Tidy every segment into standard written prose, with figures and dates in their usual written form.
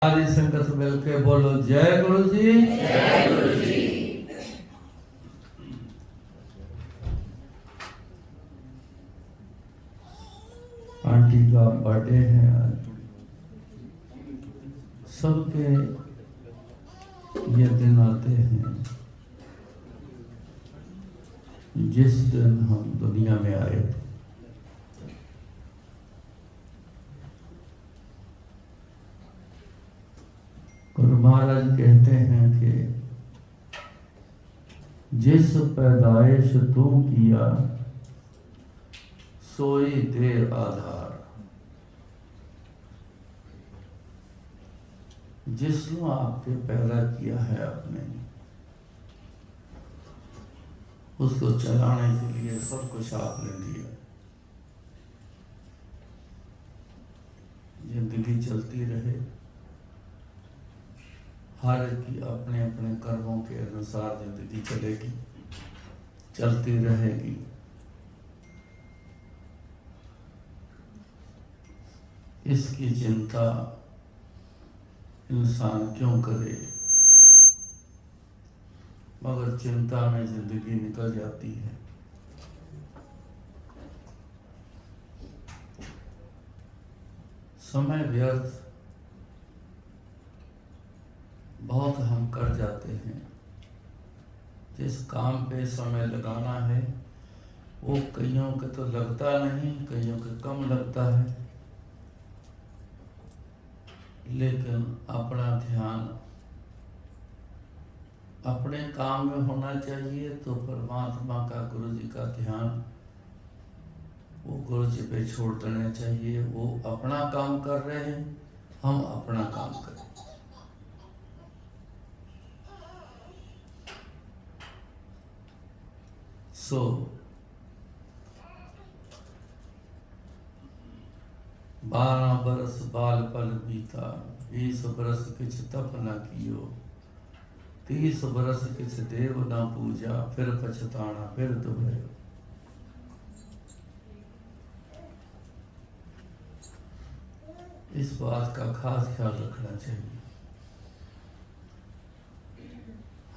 सारी संगत मिलके बोलो जय गुरु जी। जय गुरु जी। आंटी का बर्थडे है आज। सबके ये दिन आते हैं जिस दिन हम दुनिया में आए थे। गुरु महाराज कहते हैं कि जिस पैदाइश तू किया सोई दे आधार। जिसने आपके पैदा किया है आपने, उसको चलाने के लिए सब कुछ आपने दिया। जिंदगी चलती रहे, हर की अपने अपने कर्मों के अनुसार जिंदगी चलेगी, चलती रहेगी। इसकी चिंता इंसान क्यों करे, मगर चिंता में जिंदगी निकल जाती है। समय व्यर्थ बहुत हम कर जाते हैं। जिस काम पे समय लगाना है वो कईयों के तो लगता नहीं, कईयों के कम लगता है। लेकिन अपना ध्यान अपने काम में होना चाहिए, तो परमात्मा का, गुरु जी का ध्यान वो गुरु जी पे छोड़ देना चाहिए। वो अपना काम कर रहे हैं, हम अपना काम करें। सो 12 बरस बाल पल बीता, 20 बरस किछ तप न कियो, 30 बरस किछ देव न पूजा, फिर पछताना फिर दुभयो। इस बात का खास ख्याल रखना चाहिए।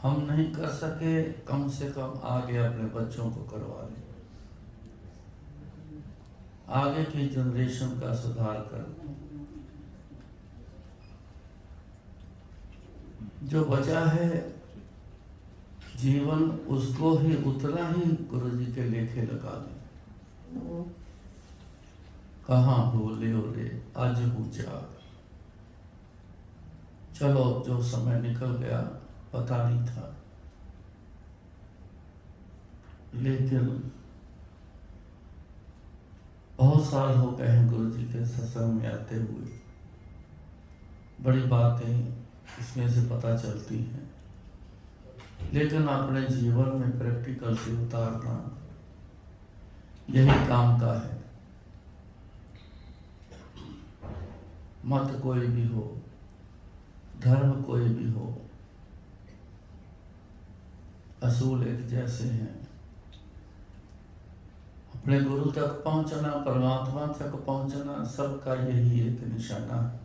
हम नहीं कर सके, कम से कम आगे अपने बच्चों को करवा लें, आगे की जनरेशन का सुधार कर। जो बचा है जीवन, उसको ही उतना ही गुरु जी के लेखे लगा दें। कहाँ भूले रे आज पूछा, चलो जो समय निकल गया पता नहीं था, लेकिन बहुत साल हो गए हैं गुरु जी के सत्संग में आते हुए। बड़ी बातें इसमें से पता चलती हैं, लेकिन अपने जीवन में प्रैक्टिकल से उतारना यही काम का है। मत कोई भी हो, धर्म कोई भी हो, असूल एक जैसे हैं। अपने गुरु तक पहुंचना, परमात्मा तक पहुंचना, सबका यही एक निशाना है।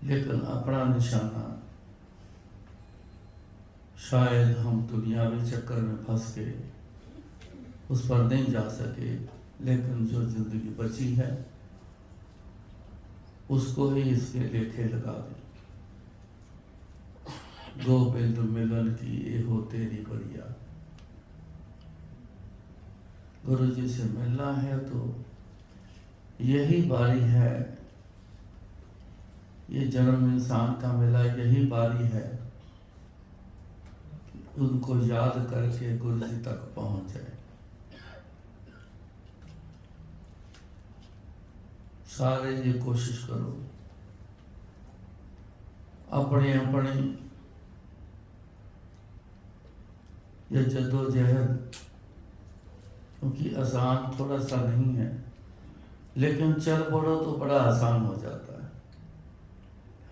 लेकिन अपना निशाना, शायद हम दुनियावी चक्कर में फंस के उस पर नहीं जा सके, लेकिन जो जिंदगी बची है उसको ही इसके लेखे लगा दें। गोविंद मिलन की ये हो तेरी बढ़िया। गुरु जी से मिलना है तो यही बारी है, ये जन्म इंसान का मिला, यही बारी है उनको याद करके गुरु जी तक पहुंच जाए। सारे ये कोशिश करो, अपने अपने ये जद्दोजहद, क्योंकि आसान थोड़ा सा नहीं है, लेकिन चल पड़ो तो बड़ा आसान हो जाता है।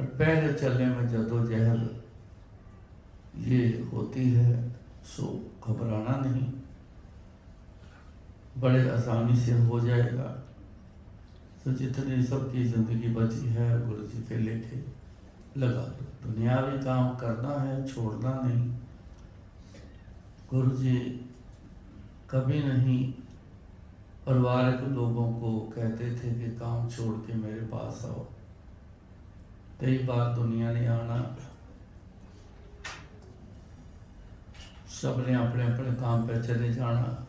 और पहले चलने में जद्दोजहद ये होती है, सो घबराना नहीं, बड़े आसानी से हो जाएगा। तो जितनी सबकी ज़िंदगी बची है गुरु जी के लेके लगा दो। दुनियावी काम करना है, छोड़ना नहीं। गुरु जी कभी नहीं परिवार के लोगों को कहते थे कि काम छोड़ के मेरे पास आओ। कई बार दुनिया ने आना, सब ने अपने अपने काम पे चले जाना।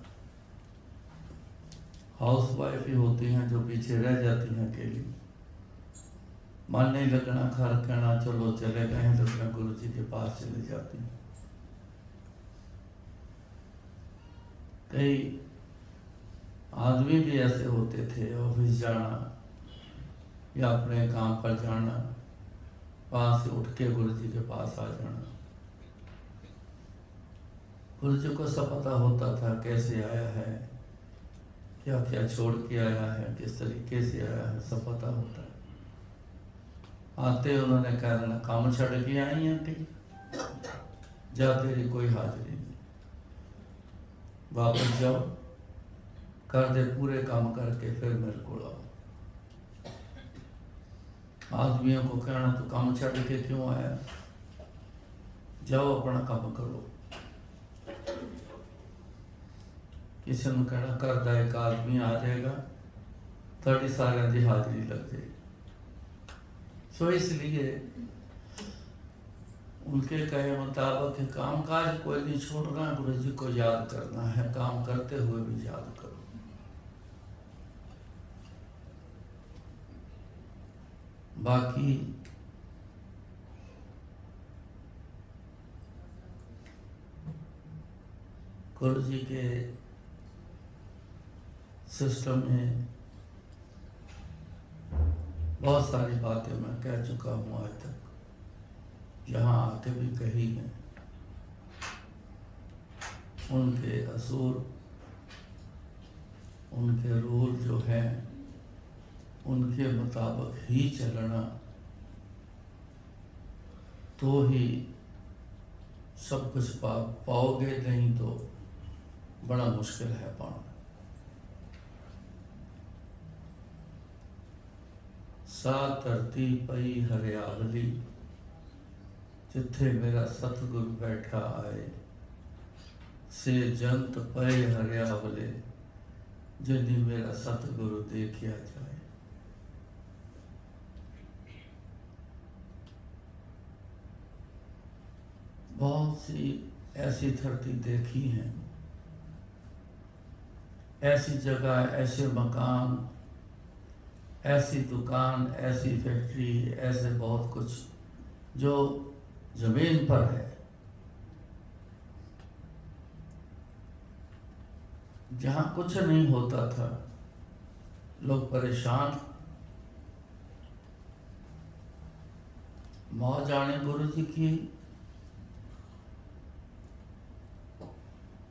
हाउस वाइफ ही होती हैं जो पीछे रह जाती हैं अकेली। मन नहीं लगना, घर कहना चलो चले गए हैं, तो अपने गुरु जी के पास चले जाती हैं। कई आदमी भी ऐसे होते थे, ऑफिस जाना या अपने काम पर जाना, वहाँ से उठ के गुरु जी के पास आ जाना। गुरु जी को सब पता होता था कैसे आया है, क्या क्या छोड़ के आया है, किस तरीके से आया है, सब पता होता है। आते उन्होंने कह देना काम छड़ के आई हैं आंटी, जा तेरी कोई हाजिरी नहीं, वापस जाओ, कर दे पूरे काम करके फिर मेरे को लाओ। आदमियों को कहना तो काम छड़ के क्यों आया, जाओ अपना काम करो। किसी ने कहना करता एक आदमी आ जाएगा, थोड़ी सारे की हाजिरी लग जाएगी। सो इसलिए उनके कहे मुताबिक काम काज कोई नहीं छोड़ना, गुरु जी को याद करना है, काम करते हुए भी याद करो। बाकी गुरु जी के सिस्टम में बहुत सारी बातें मैं कह चुका हूँ आज तक, यहाँ आके भी कही हैं। उनके असूल, उनके रूल जो हैं, उनके मुताबिक ही चलना, तो ही सब कुछ पाओगे, नहीं तो बड़ा मुश्किल है पाना। सा धरती पई हरियावली, जिथे मेरा सतगुरु बैठा आए, से जंत पए हरियावले, जिन्हें मेरा सतगुरु देखिया जाए। बहुत सी ऐसी धरती देखी हैं, ऐसी जगह, ऐसे मकान, ऐसी दुकान, ऐसी फैक्ट्री, ऐसे बहुत कुछ जो जमीन पर है, जहाँ कुछ नहीं होता था, लोग परेशान। मौज आने गुरु जी की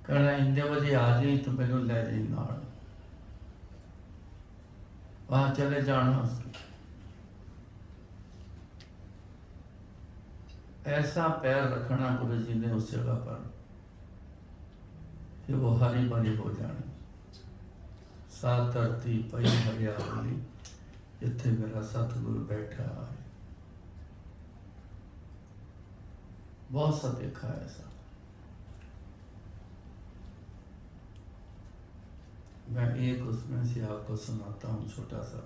कहना इंदे बजे आ जाई तो मैनू ले जाई नाल, वहाँ चले जाना उसकी। ऐसा पैर रखना गुरु जी ने उस जगह पर कि वो हरी भरी हो जानी। सा धरती पई हरियावली, जिथे मेरा सतगुरु बैठा है। बहुत सा देखा है ऐसा। मैं एक उसमें से आपको सुनाता हूँ छोटा सा।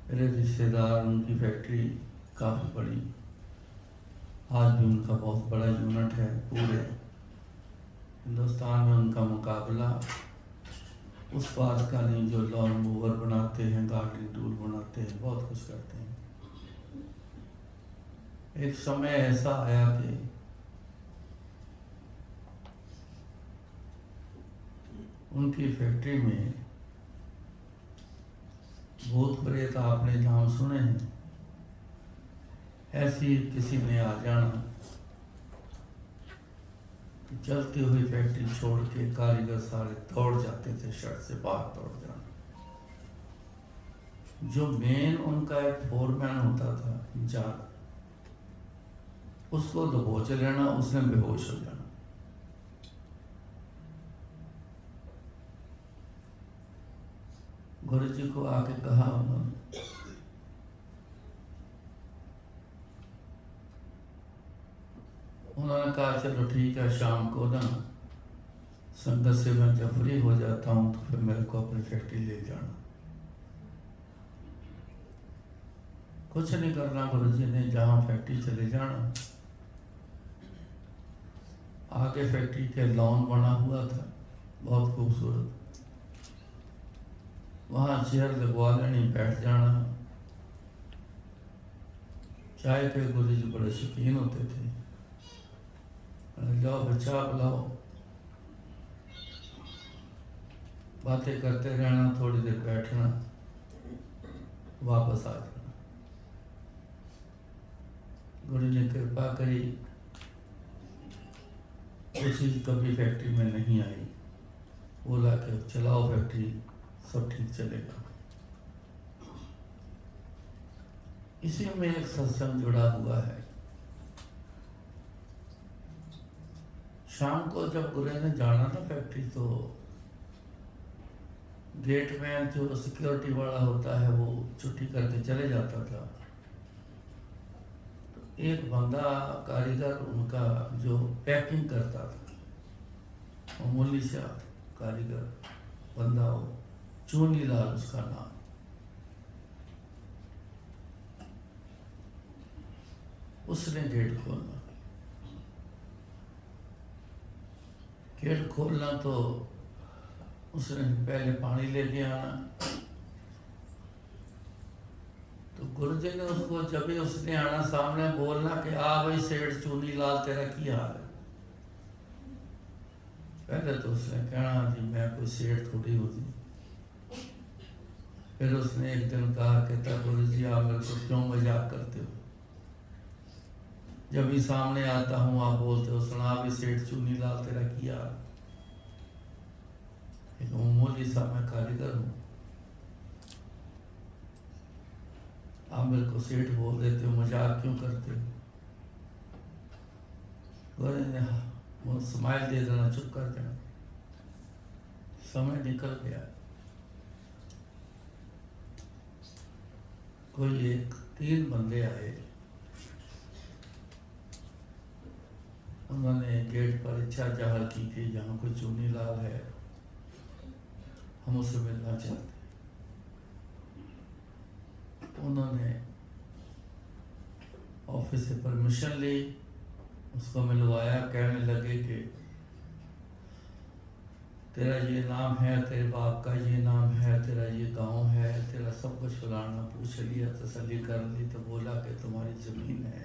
मेरे रिश्तेदार, उनकी फैक्ट्री काफ़ी बड़ी, आज भी उनका बहुत बड़ा यूनिट है। पूरे हिंदुस्तान में उनका मुकाबला उस बात का नहीं, जो लॉन मूवर बनाते हैं, गार्डनिंग टूल बनाते हैं, बहुत कुछ करते हैं। एक समय ऐसा आया कि उनकी फैक्ट्री में भूत प्रेत, आपने नाम सुने हैं, ऐसी किसी ने आ जाना कि चलती हुई फैक्ट्री छोड़ के कारीगर सारे दौड़ जाते थे, शर्ट से बाहर दौड़ जाना। जो मेन उनका एक फोरमैन होता था, इंचार्ज, उसको दबोच लेना, उसने बेहोश हो जाना। गुरु जी को आके कहा उन्होंने, उन्होंने कहा चलो ठीक है, शाम को ना संगत से मैं जब फ्री हो जाता हूँ तो फिर मेरे को अपनी फैक्ट्री ले जाना। कुछ नहीं करना, गुरु जी ने जहाँ फैक्ट्री चले जाना। आगे फैक्ट्री के लॉन बना हुआ था, बहुत खूबसूरत। वहाँ चेयर लगवा लेनी, बैठ जाना। चाय के गुरु जी बड़े शौकीन होते थे। जाओ बच्चा पिलाओ, बातें करते रहना, थोड़ी देर बैठना, वापस आ जाना। गुरु ने कृपा करी, वो चीज़ कभी फैक्ट्री में नहीं आई। बोला कि चलाओ फैक्ट्री, सब ठीक चलेगा। इसी में एक सत्संग जुड़ा हुआ है। शाम को जब गुरु ने जाना था फैक्ट्री, तो गेट में जो सिक्योरिटी वाला होता है वो छुट्टी करके चले जाता था। तो एक बंदा कारीगर उनका जो पैकिंग करता था, मामूली सा कारीगर बंदा, हो चूनी लाल उसका नाम। उसने गेट खोलना। गेट खोलना तो उसने पहले पानी लेके आना। तो गुरु जी ने उसको, जब भी उसने आना, सामने बोलना कि आ भाई सेठ चूनी लाल, तेरा की हाल है। पहले तो उसने कहना जी मैं कोई सेठ थोड़ी हूँ जी। फिर उसने एक दिन कहा, कहता गुरु जी आप मेरे को क्यों मजाक करते हो? जब भी सामने आता हूँ आप बोलते हो, सुना भी सेठ चूनी लाल, तेरा की हाल। एक मामूली सा मैं कारीगर हूँ, आप मेरे को सेठ बोल देते हो, मजाक क्यों करते हो? गुरु ने वो स्माइल दे देना, चुप कर देना। समय निकल गया। कोई एक 3 बंदे आए, उन्होंने गेट पर इच्छा जाहिर की कि यहाँ कोई चूनी लाल है, हम उससे मिलना चाहते। उन्होंने ऑफिस से परमिशन ली, उसको मिलवाया। कहने लगे कि तेरा ये नाम है, तेरे बाप का ये नाम है, तेरा ये गांव है, तेरा सब कुछ फलाना। पूछ लिया, तसल्ली कर ली, तो बोला कि तुम्हारी ज़मीन है,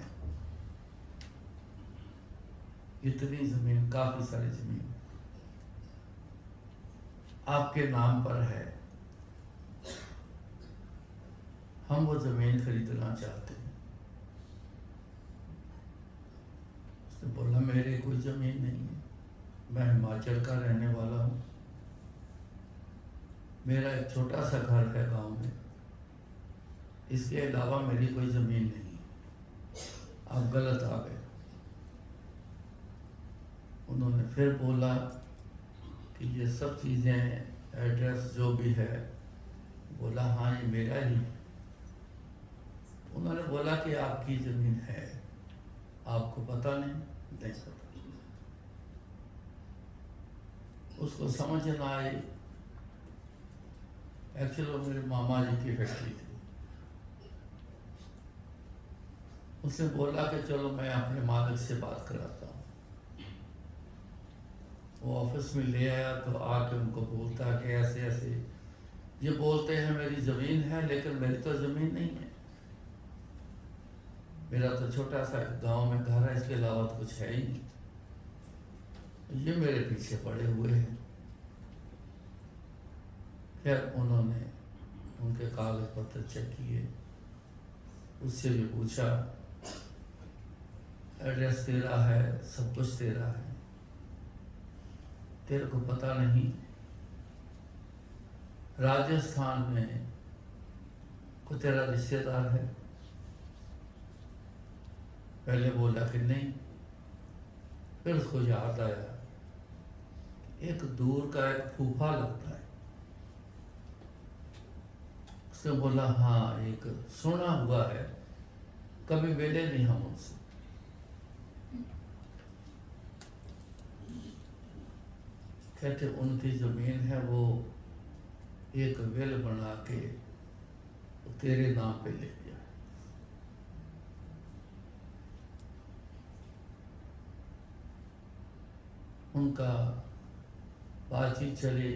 इतनी ज़मीन, काफ़ी सारी ज़मीन आपके नाम पर है, हम वो ज़मीन खरीदना चाहते हैं। उसने बोला मेरे कोई ज़मीन नहीं है, मैं हिमाचल का रहने वाला हूँ, मेरा एक छोटा सा घर है गांव में, इसके अलावा मेरी कोई ज़मीन नहीं है, आप गलत आ गए। उन्होंने फिर बोला कि ये सब चीज़ें, एड्रेस जो भी है, बोला हाँ ये मेरा ही। उन्होंने बोला कि आपकी ज़मीन है, आपको पता नहीं? नहीं पता। उसको समझ ना आई। एक्चुअली मेरे मामा जी की फैक्ट्री थी। उसने बोला कि चलो मैं अपने मालिक से बात कराता हूँ। वो ऑफिस में ले आया, तो आके उनको बोलता कि ऐसे ऐसे ये बोलते हैं मेरी ज़मीन है, लेकिन मेरी तो ज़मीन नहीं है, मेरा तो छोटा सा गांव में घर है, इसके अलावा तो कुछ है ही नहीं, ये मेरे पीछे पड़े हुए हैं। फिर उन्होंने उनके कागज पत्र चेक किए, उससे भी पूछा, एड्रेस तेरा है, सब कुछ तेरा है, तेरे को पता नहीं राजस्थान में कोई तेरा रिश्तेदार है? पहले बोला कि नहीं। फिर उसको याद आया, एक दूर का एक फूफा लगता है, उसने बोला हाँ एक सुना हुआ है, कभी मिले नहीं हम उनसे। कहते उनकी जमीन है वो एक विल बना के तेरे नाम पे लिख दिया। उनका बातचीत चली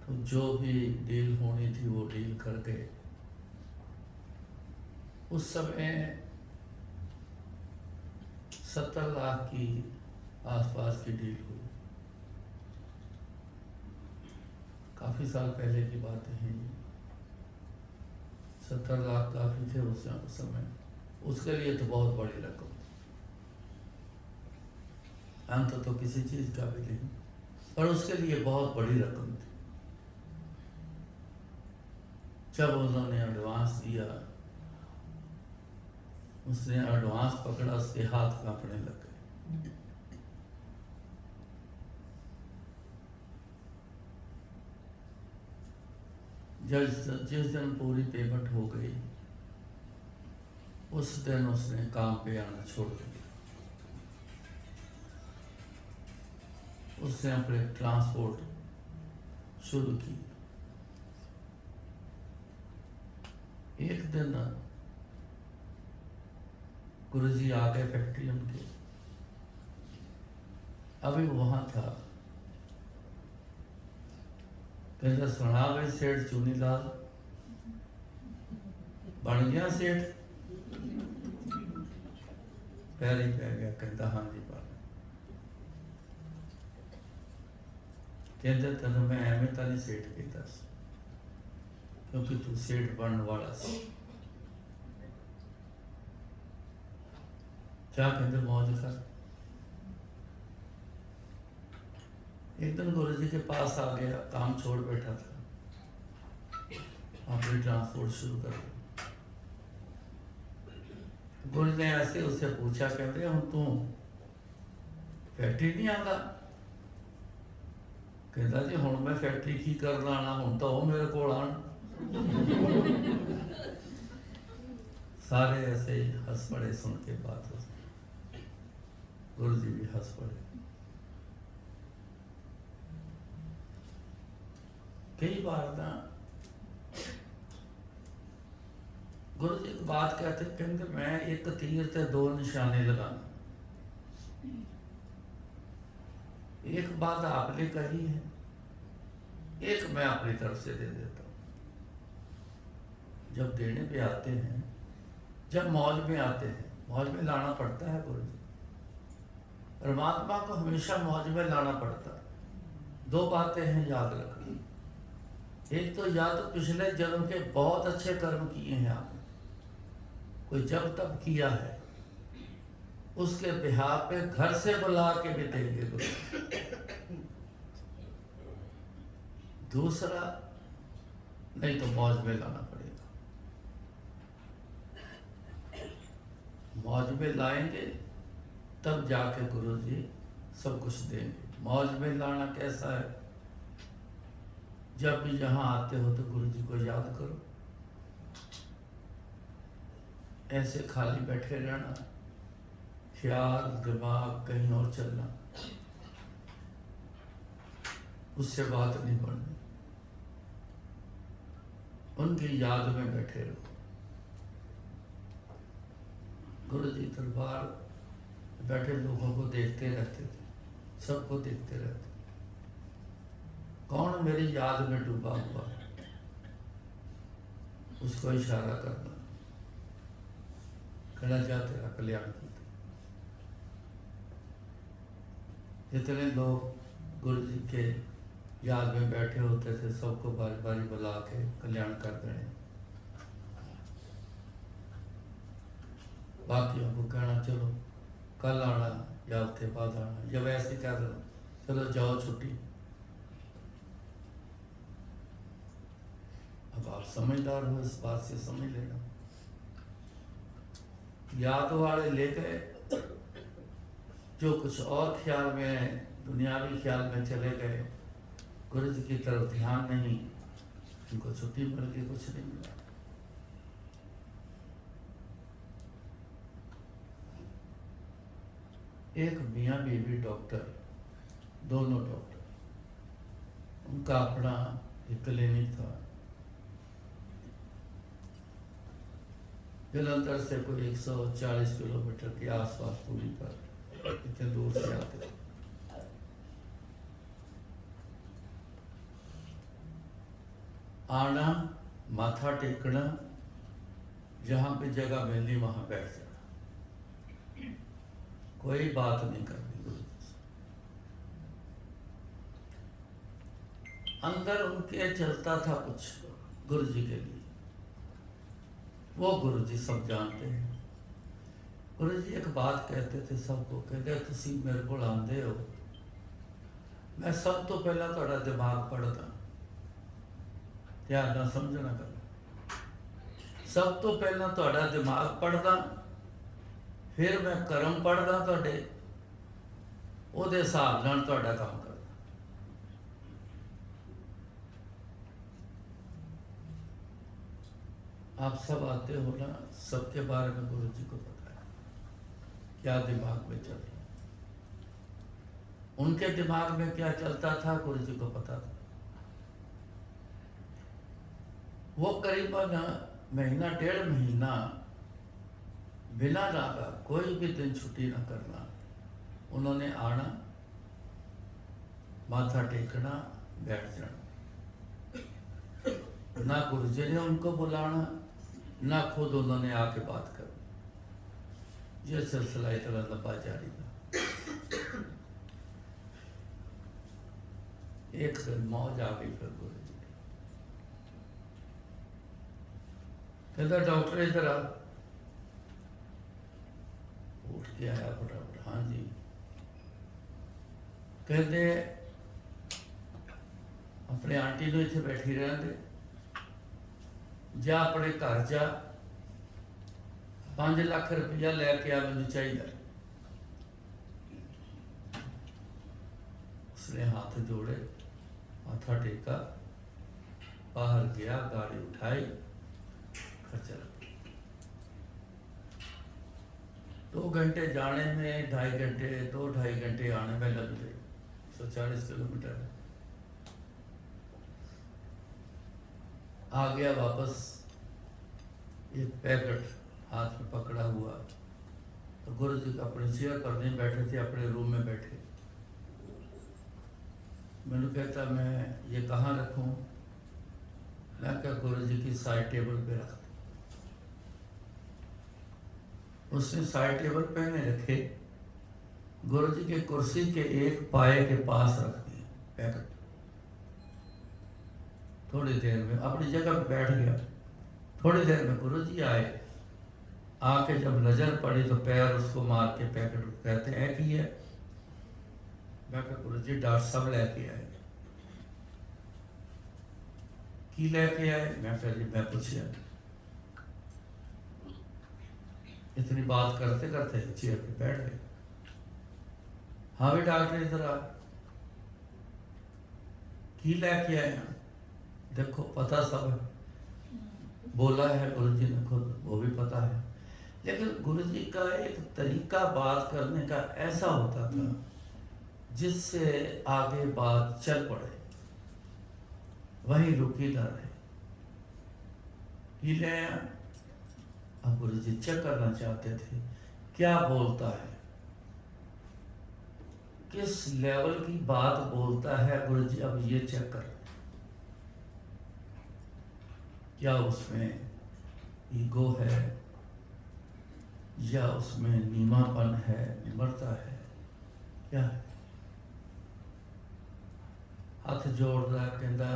तो जो भी डील होनी थी वो डील कर गए। उस समय 70 लाख की आसपास की डील हुई। काफ़ी साल पहले की बातें हैं ये। 70 लाख काफ़ी थे उस समय, उसके लिए तो बहुत बड़ी रकम। अंत तो किसी चीज़ का भी नहीं, पर उसके लिए बहुत बड़ी रकम थी। जब उन्होंने एडवांस दिया, उसने एडवांस पकड़ा, उसके हाथ कांपने लग गए। जिस दिन पूरी पेमेंट हो गई, उस दिन उसने काम पे आना छोड़ दिया। उसने अपने ट्रांसपोर्ट शुरू की। एक दिन गुरुजी आ गए फैक्ट्री उनके, अभी वहां था। कहता सुना भाई सेठ चुनीलाल बन गया सेठ? पैर ही पै गया। कहता हाँ जी बन। कहते तेन मैं एवं तो नहीं सेठ कहता, क्योंकि तू सेठ बनने वाला सी। क्या कहते मौज कर। एक दिन गुरु जी के पास आ गया, काम छोड़ बैठा था, अपनी ट्रांसपोर्ट शुरू कर दी। गुरु ने ऐसे उससे पूछा, कहते हम तू फैक्ट्री नहीं आता? कहता जी हुण मैं फैक्ट्री की करना आना, हुण तो वो मेरे को आन। सारे ऐसे ही हंस पड़े सुन के बात। गुरु जी भी हंस पड़े। कई बार ना गुरु जी एक बात कहते, कहते मैं एक तीर ते दो निशाने लगाना। एक बात आपने कही है, एक मैं अपनी तरफ से दे देता हूँ। जब देने पे आते हैं, जब मौज में आते हैं, मौज में लाना पड़ता है गुरु जी। परमात्मा को हमेशा मौज में लाना पड़ता है। दो बातें हैं याद रखनी। एक तो या तो पिछले जन्म के बहुत अच्छे कर्म किए हैं आपने, कोई जब तब किया है, उसके बिहार पे घर से बुला के भी देंगे गुरु। दूसरा, नहीं तो मौज में लाना पड़ेगा। मौज में लाएंगे तब जाके गुरु जी सब कुछ देंगे। मौज में लाना कैसा है? जब भी यहाँ आते हो तो गुरु जी को याद करो। ऐसे खाली बैठे रहना, ख्याल दिमाग कहीं और चलना, उससे बात नहीं बढ़नी। उनकी याद में बैठे रहो। गुरु जी दरबार बैठे लोगों को देखते रहते थे, सबको देखते रहते। कौन मेरी याद में डूबा हुआ है, उसको इशारा करना, कहना जा तेरा कल्याण कर। जितने लोग गुरु जी के याद में बैठे होते थे, सबको बारी बारी बुला के कल्याण कर देने। बाकियों को कहना चलो कल आना या हफ्ते बाद आना, या वैसे कह देना चलो जाओ छुट्टी। अब आप समझदार हो, इस बात से समझ लेना। याद वाले ले गए, जो कुछ और ख्याल में, दुनियावी ख्याल में चले गए, गुरु जी की तरफ ध्यान नहीं। उनको छुट्टी मिल गई, कुछ नहीं मिला। एक मियाँ बीवी डॉक्टर, दोनों डॉक्टर, उनका अपना एक क्लिनिक था। जलंधर से कोई 140 किलोमीटर के आसपास दूरी पर, इतने दूर से आते थे। आना, माथा टेकना, जहाँ पे जगह मिलनी वहाँ बैठ जाना, कोई बात नहीं करनी गुरु जी से। अंदर उनके चलता था कुछ गुरु जी के लिए, वो गुरु जी सब जानते हैं। गुरु जी एक बात कहते थे सबको, कहते तुसी मेरे को आंदे हो, मैं सब तो पहला थोड़ा दिमाग पढ़दा, ध्यान ना समझना कर, सब तो पहला थोड़ा दिमाग पढ़दा, फिर मैं कर्म पढ़दा थोड़े, ਉਹਦੇ हिसाब नाल थोड़ा काम करदा। आप सब आते हो ना, सबके बारे में गुरु जी को पता है क्या दिमाग में चल रहा है, उनके दिमाग में क्या चलता था गुरु जी को पता था। वो करीबन महीना 1.5 महीना बिना लागा कोई भी दिन छुट्टी ना करना, उन्होंने आना, माथा टेकना, बैठ जाना, ना गुरु जी ने उनको बुलाना, ना खुद उन्होंने आके बात कर। ये सिलसिला इतना लंबा जारी था। एक दिन मौज आ गई फिर गुरु जी की, कहता डॉक्टर इधर आ। उठ के आया फटाफट, हाँ जी। कहते अपने आंटी ने इतने बैठी रहने दे, जा अपने घर जा, 5 लाख रुपया लैके आ, मैनू चाहिए। उसने हाथ जोड़े, माथा टेका, बाहर गया, गाड़ी उठाई, घर चला। 2 घंटे जाने में, 2.5 घंटे, 2-2.5 घंटे आने में लग गए। 140 किलोमीटर आ गया वापस, एक पैकेट हाथ में पकड़ा हुआ। तो गुरु जी अपनी चेयर पर नहीं बैठे थे, अपने रूम में बैठे। मैंने कहता मैं ये कहाँ रखूँ? मैं क्या गुरु जी की साइड टेबल पे रख दी। उसने साइड टेबल पे नहीं रखे, गुरु जी के कुर्सी के एक पाए के पास रख दिए पैकेट। थोड़ी देर में अपनी जगह पे बैठ गया। थोड़ी देर में गुरु जी आए, आके जब नजर पड़ी तो पैर उसको मार के पैकेट कहते हैं कि है। मैं कहा गुरु जी डॉक्टर साहब लेके आए। की लेके आए? मैं कहा जी मैं पूछिया। इतनी बात करते करते चेयर पे बैठ गए। हाँ भी डॉक्टर इधर आ, की लेके आए हैं? देखो पता सब है, बोला है गुरु जी ने खुद, वो भी पता है। लेकिन गुरु जी का एक तरीका बात करने का ऐसा होता था जिससे आगे बात चल पड़े, वहीं रुकी ना रहे। ले अब गुरु जी चेक करना चाहते थे क्या बोलता है, किस लेवल की बात बोलता है गुरु जी, अब ये चेक कर। क्या उसमें ईगो है या उसमें नीमापन है, निमरता है, क्या है? हाथ जोड़ रहा, कहता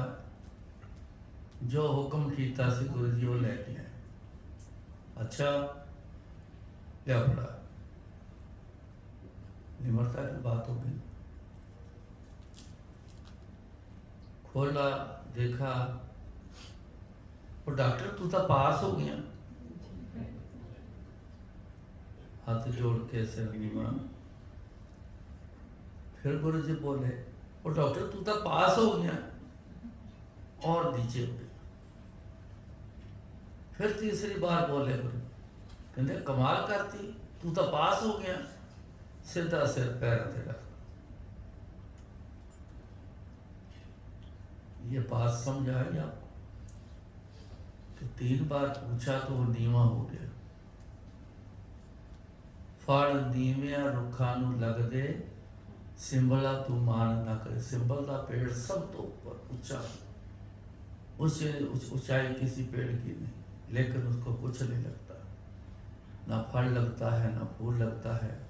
जो हुक्म किया सी गुरु जी वो लेके आए। अच्छा क्या बड़ा निमरता की बात हो गई। खोला, देखा, वो डॉक्टर तू तो पास हो गया। हाथ जोड़ के सिर नीवा। फिर गुरु जी बोले वो डॉक्टर तू तो पास हो गया, और नीचे हो गया। फिर तीसरी बार बोले गुरु, कहते कमाल करती, तू तो पास हो गया, सीधा सिर पैरों से रख। ये बात समझ आई आपको कि 3 बार पूछा तो वो नीवा हो गया। फल नीविया रुखा नू लगदे, सिंबला तू मान ना करे। सिंबल का पेड़ सब तो ऊपर ऊंचा, उससे ऊंचाई किसी पेड़ की नहीं, लेकिन उसको कुछ नहीं लगता, ना फल लगता है ना फूल लगता है,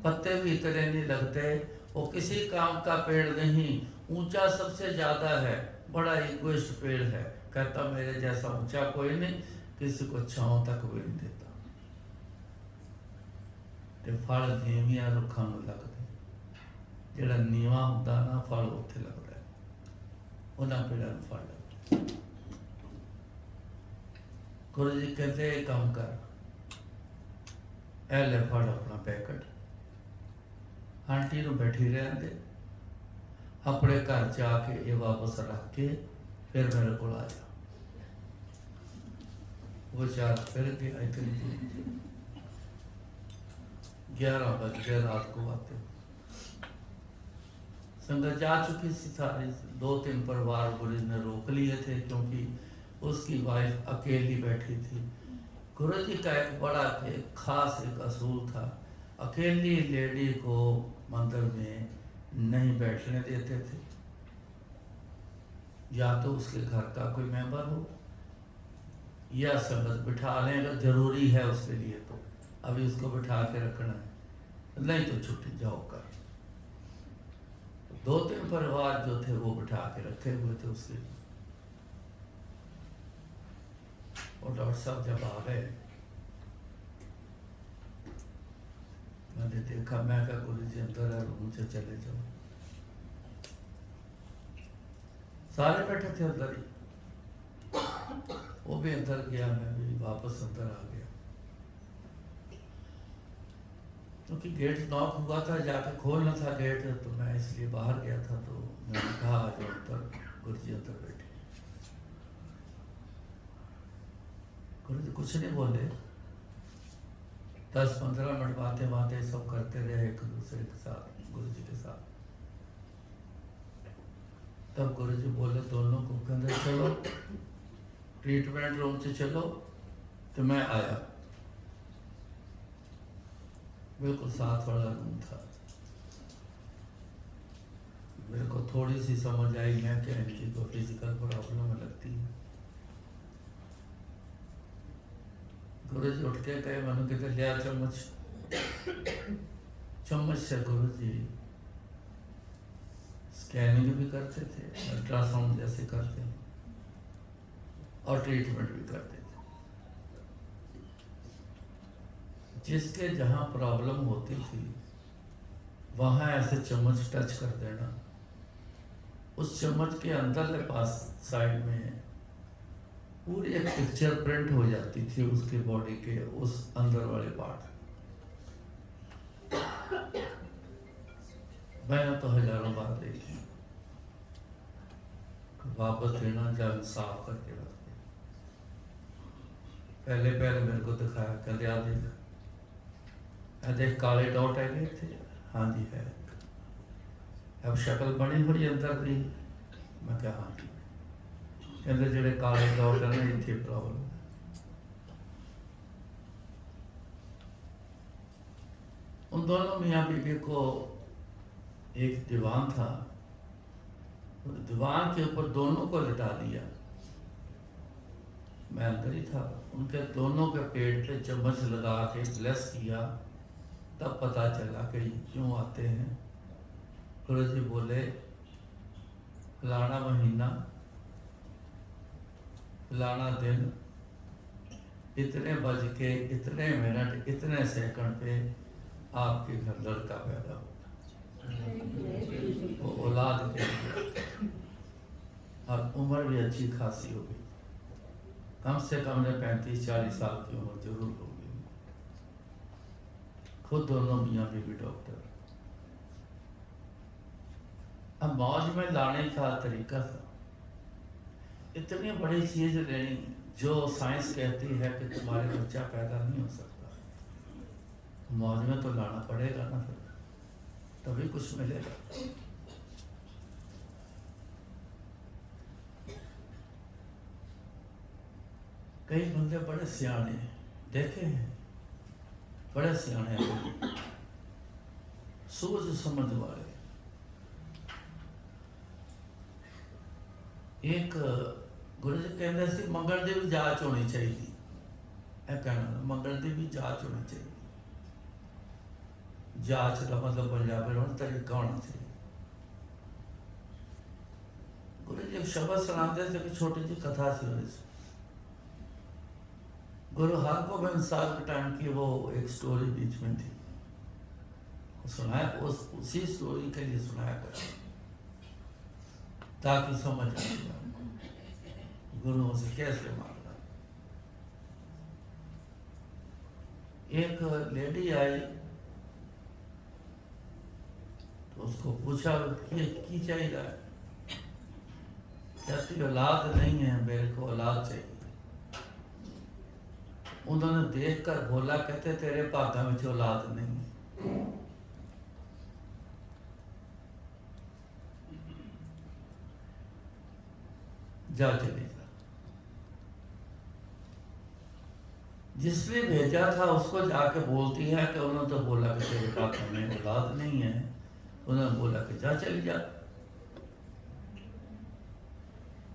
पत्ते भी इतने नहीं लगते, वो किसी काम का पेड़ नहीं, ऊंचा सबसे ज्यादा है, बड़ा इगोइस्ट पेड़ है, कहता मेरे जैसा ऊंचा कोई नहीं, किसी को छांव तक भी नहीं देता। ते फल नीविया रुखा नू लगदे, जेड़ा नीवा हुंदा ना फल उत्थे लगदा है, उन्हां पेड़ां नूं फल लगदा। गुरु जी कहते काम कर, ए ले फड़ अपना पैकेट, आंटी नूं बैठी रहन दे, अपने घर जाके ये वापस रख के फिर मेरे को आ जा। वो चार फिर के इतनी 11 बज गए रात को आते। संगत जा चुकी सी सारी, 2-3 परिवार गुरु जी ने रोक लिए थे, क्योंकि उसकी वाइफ अकेली बैठी थी। गुरु जी का एक बड़ा खास एक असूल था, अकेली लेडी को मंदिर में नहीं बैठने देते थे, या तो उसके घर का कोई मेंबर हो या संगत बिठा लें अगर जरूरी है उसके लिए, तो अभी उसको बिठा के रखना है, नहीं तो छुट्टी जाओ कर। 2-3 परिवार जो थे वो बिठा के रखे हुए थे उसके लिए। और डॉक्टर साहब जब आ गए, मैंने देखा, मैं कहा गुरु जी अंदर है, रूम से चले जाओ। सारे बैठे थे अंदर ही, वो भी अंदर गया, मैं भी वापस अंदर आ गया, क्योंकि गेट नॉक हुआ था, जाके खोलना था गेट, तो मैं इसलिए बाहर गया था। तो मैंने कहा आ जाओ अंदर, गुरु जी अंदर बैठे। गुरु जी कुछ नहीं बोले, 10-15 मिनट बातें बातें सब करते रहे एक दूसरे के साथ, गुरु जी के साथ। तब गुरु जी बोले दोनों को, कहते चलो ट्रीटमेंट रूम से चलो, तो मैं आया। बिल्कुल साथ वाला रूम था। मेरे को थोड़ी सी समझ आई, मैं क्या इनकी को फिजिकल प्रॉब्लम लगती है। गुरु जी उठ के कहे, मनु कहते लिया चम्मच, चम्मच से गुरु जी स्कैनिंग भी करते थे, अल्ट्रासाउंड जैसे करते हैं, और ट्रीटमेंट भी करते थे। जिसके जहाँ प्रॉब्लम होती थी वहाँ ऐसे चम्मच टच कर देना, उस चम्मच के अंदर के पास साइड में पूरी एक पिक्चर प्रिंट हो जाती थी उसके बॉडी के उस अंदर वाले पार्ट। मैंने तो हजारों बार देखी, वापस देना, जब साफ करके रखते। पहले मेरे को दिखाया, कहते आ देख काले डॉट है थे, हाँ जी है। अब शक्ल बनी हुई अंदर दी, मैं क्या हाँ जी, कहते जेडे काले डॉट है ना, इतनी प्रॉब्लम। उन दोनों मियाँ बीबी को एक दीवान था, दीवान के ऊपर दोनों को लिटा दिया, मैं अंदर ही था। उनके दोनों के पेट पे चम्मच लगा के ब्लेस किया, तब पता चला कि ये क्यों आते हैं। गुरु जी बोले फलाना महीना फलाना दिन इतने बज के इतने मिनट इतने सेकंड पे आपके घर लड़का पैदा होगा, वो औलाद के लिए, और उम्र भी अच्छी खासी होगी, कम से कम 35-40 साल की उम्र जरूर होगी। खुद दोनों मियाँ बीवी डॉक्टर। अब मौज में लाने का तरीका था, इतनी बड़ी चीज लेनी जो साइंस कहती है कि तुम्हारे बच्चा पैदा नहीं हो सकता, मौज में तो लाना पड़ेगा ना, फिर तभी कुछ मिलेगा। कई बंदे बड़े सियाने देखे हैं, बड़े सियाने हैं, सोच समझ वाले। एक गुरु जी कहते थे मंगल ਦੀ भी जांच होनी चाहिए, कहना मंगल ਦੀ भी जांच होनी चाहिए। जांच का मतलब पंजाबी में तरीका होना चाहिए। गुरु जी एक शब्द सुनाते थे कि छोटी जी कथा थी उन्हें, गुरु हरगोबिंद साहब के टाइम की वो एक स्टोरी बीच में थी, सुनाया उसी स्टोरी के लिए सुनाया कर ताकि समझ आ जाए गुरुओं से कैसे मारना। एक लेडी आई तो उसको पूछा की चाहिए, कहती औलाद नहीं है, मेरे को औलाद चाहिए। उन्होंने देखकर बोला, कहते तेरे भागा में औलाद नहीं है। जा चले जा। जिसने भेजा था उसको जाके बोलती है कि उन्होंने तो बोला कि तेरे भागा में औलाद नहीं है, उन्होंने बोला कि जा चली जा।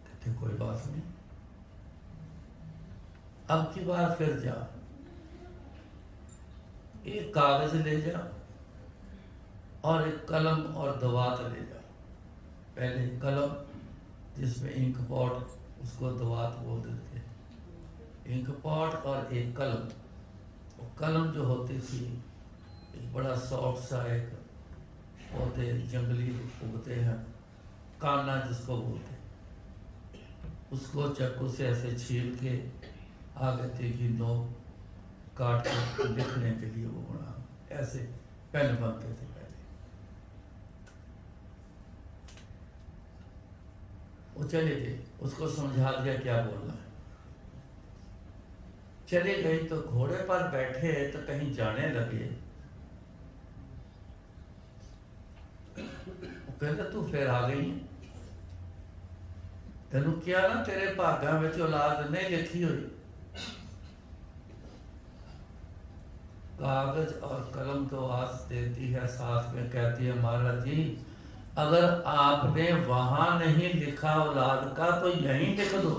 कहते कोई बात नहीं, अब की बार फिर जा, एक कागज ले जा और एक कलम और दवात ले जा। पहले कलम जिसमें इंक पॉट, उसको दवात बोलते थे, इंक पॉट, और एक कलम। और कलम जो होती थी एक बड़ा सॉफ्ट सा एक पौधे जंगली उगते हैं, काना जिसको बोलते, उसको चाकू से ऐसे छील के आगे तीखी नोक काट के लिखने के लिए वो बना, ऐसे पेन बनते थे पहले। वो चले गए, उसको समझा दिया क्या बोलना है, चले गए। तो घोड़े पर बैठे तो कहीं जाने लगे, वो कहते तू फिर आ गई, तेनू क्या ना तेरे भागा में औलाद नहीं लिखी हुई। कागज और कलम तो आज देती है, साथ में कहती है महाराज जी अगर आपने वहां नहीं लिखा औलाद का तो यहीं लिख दो।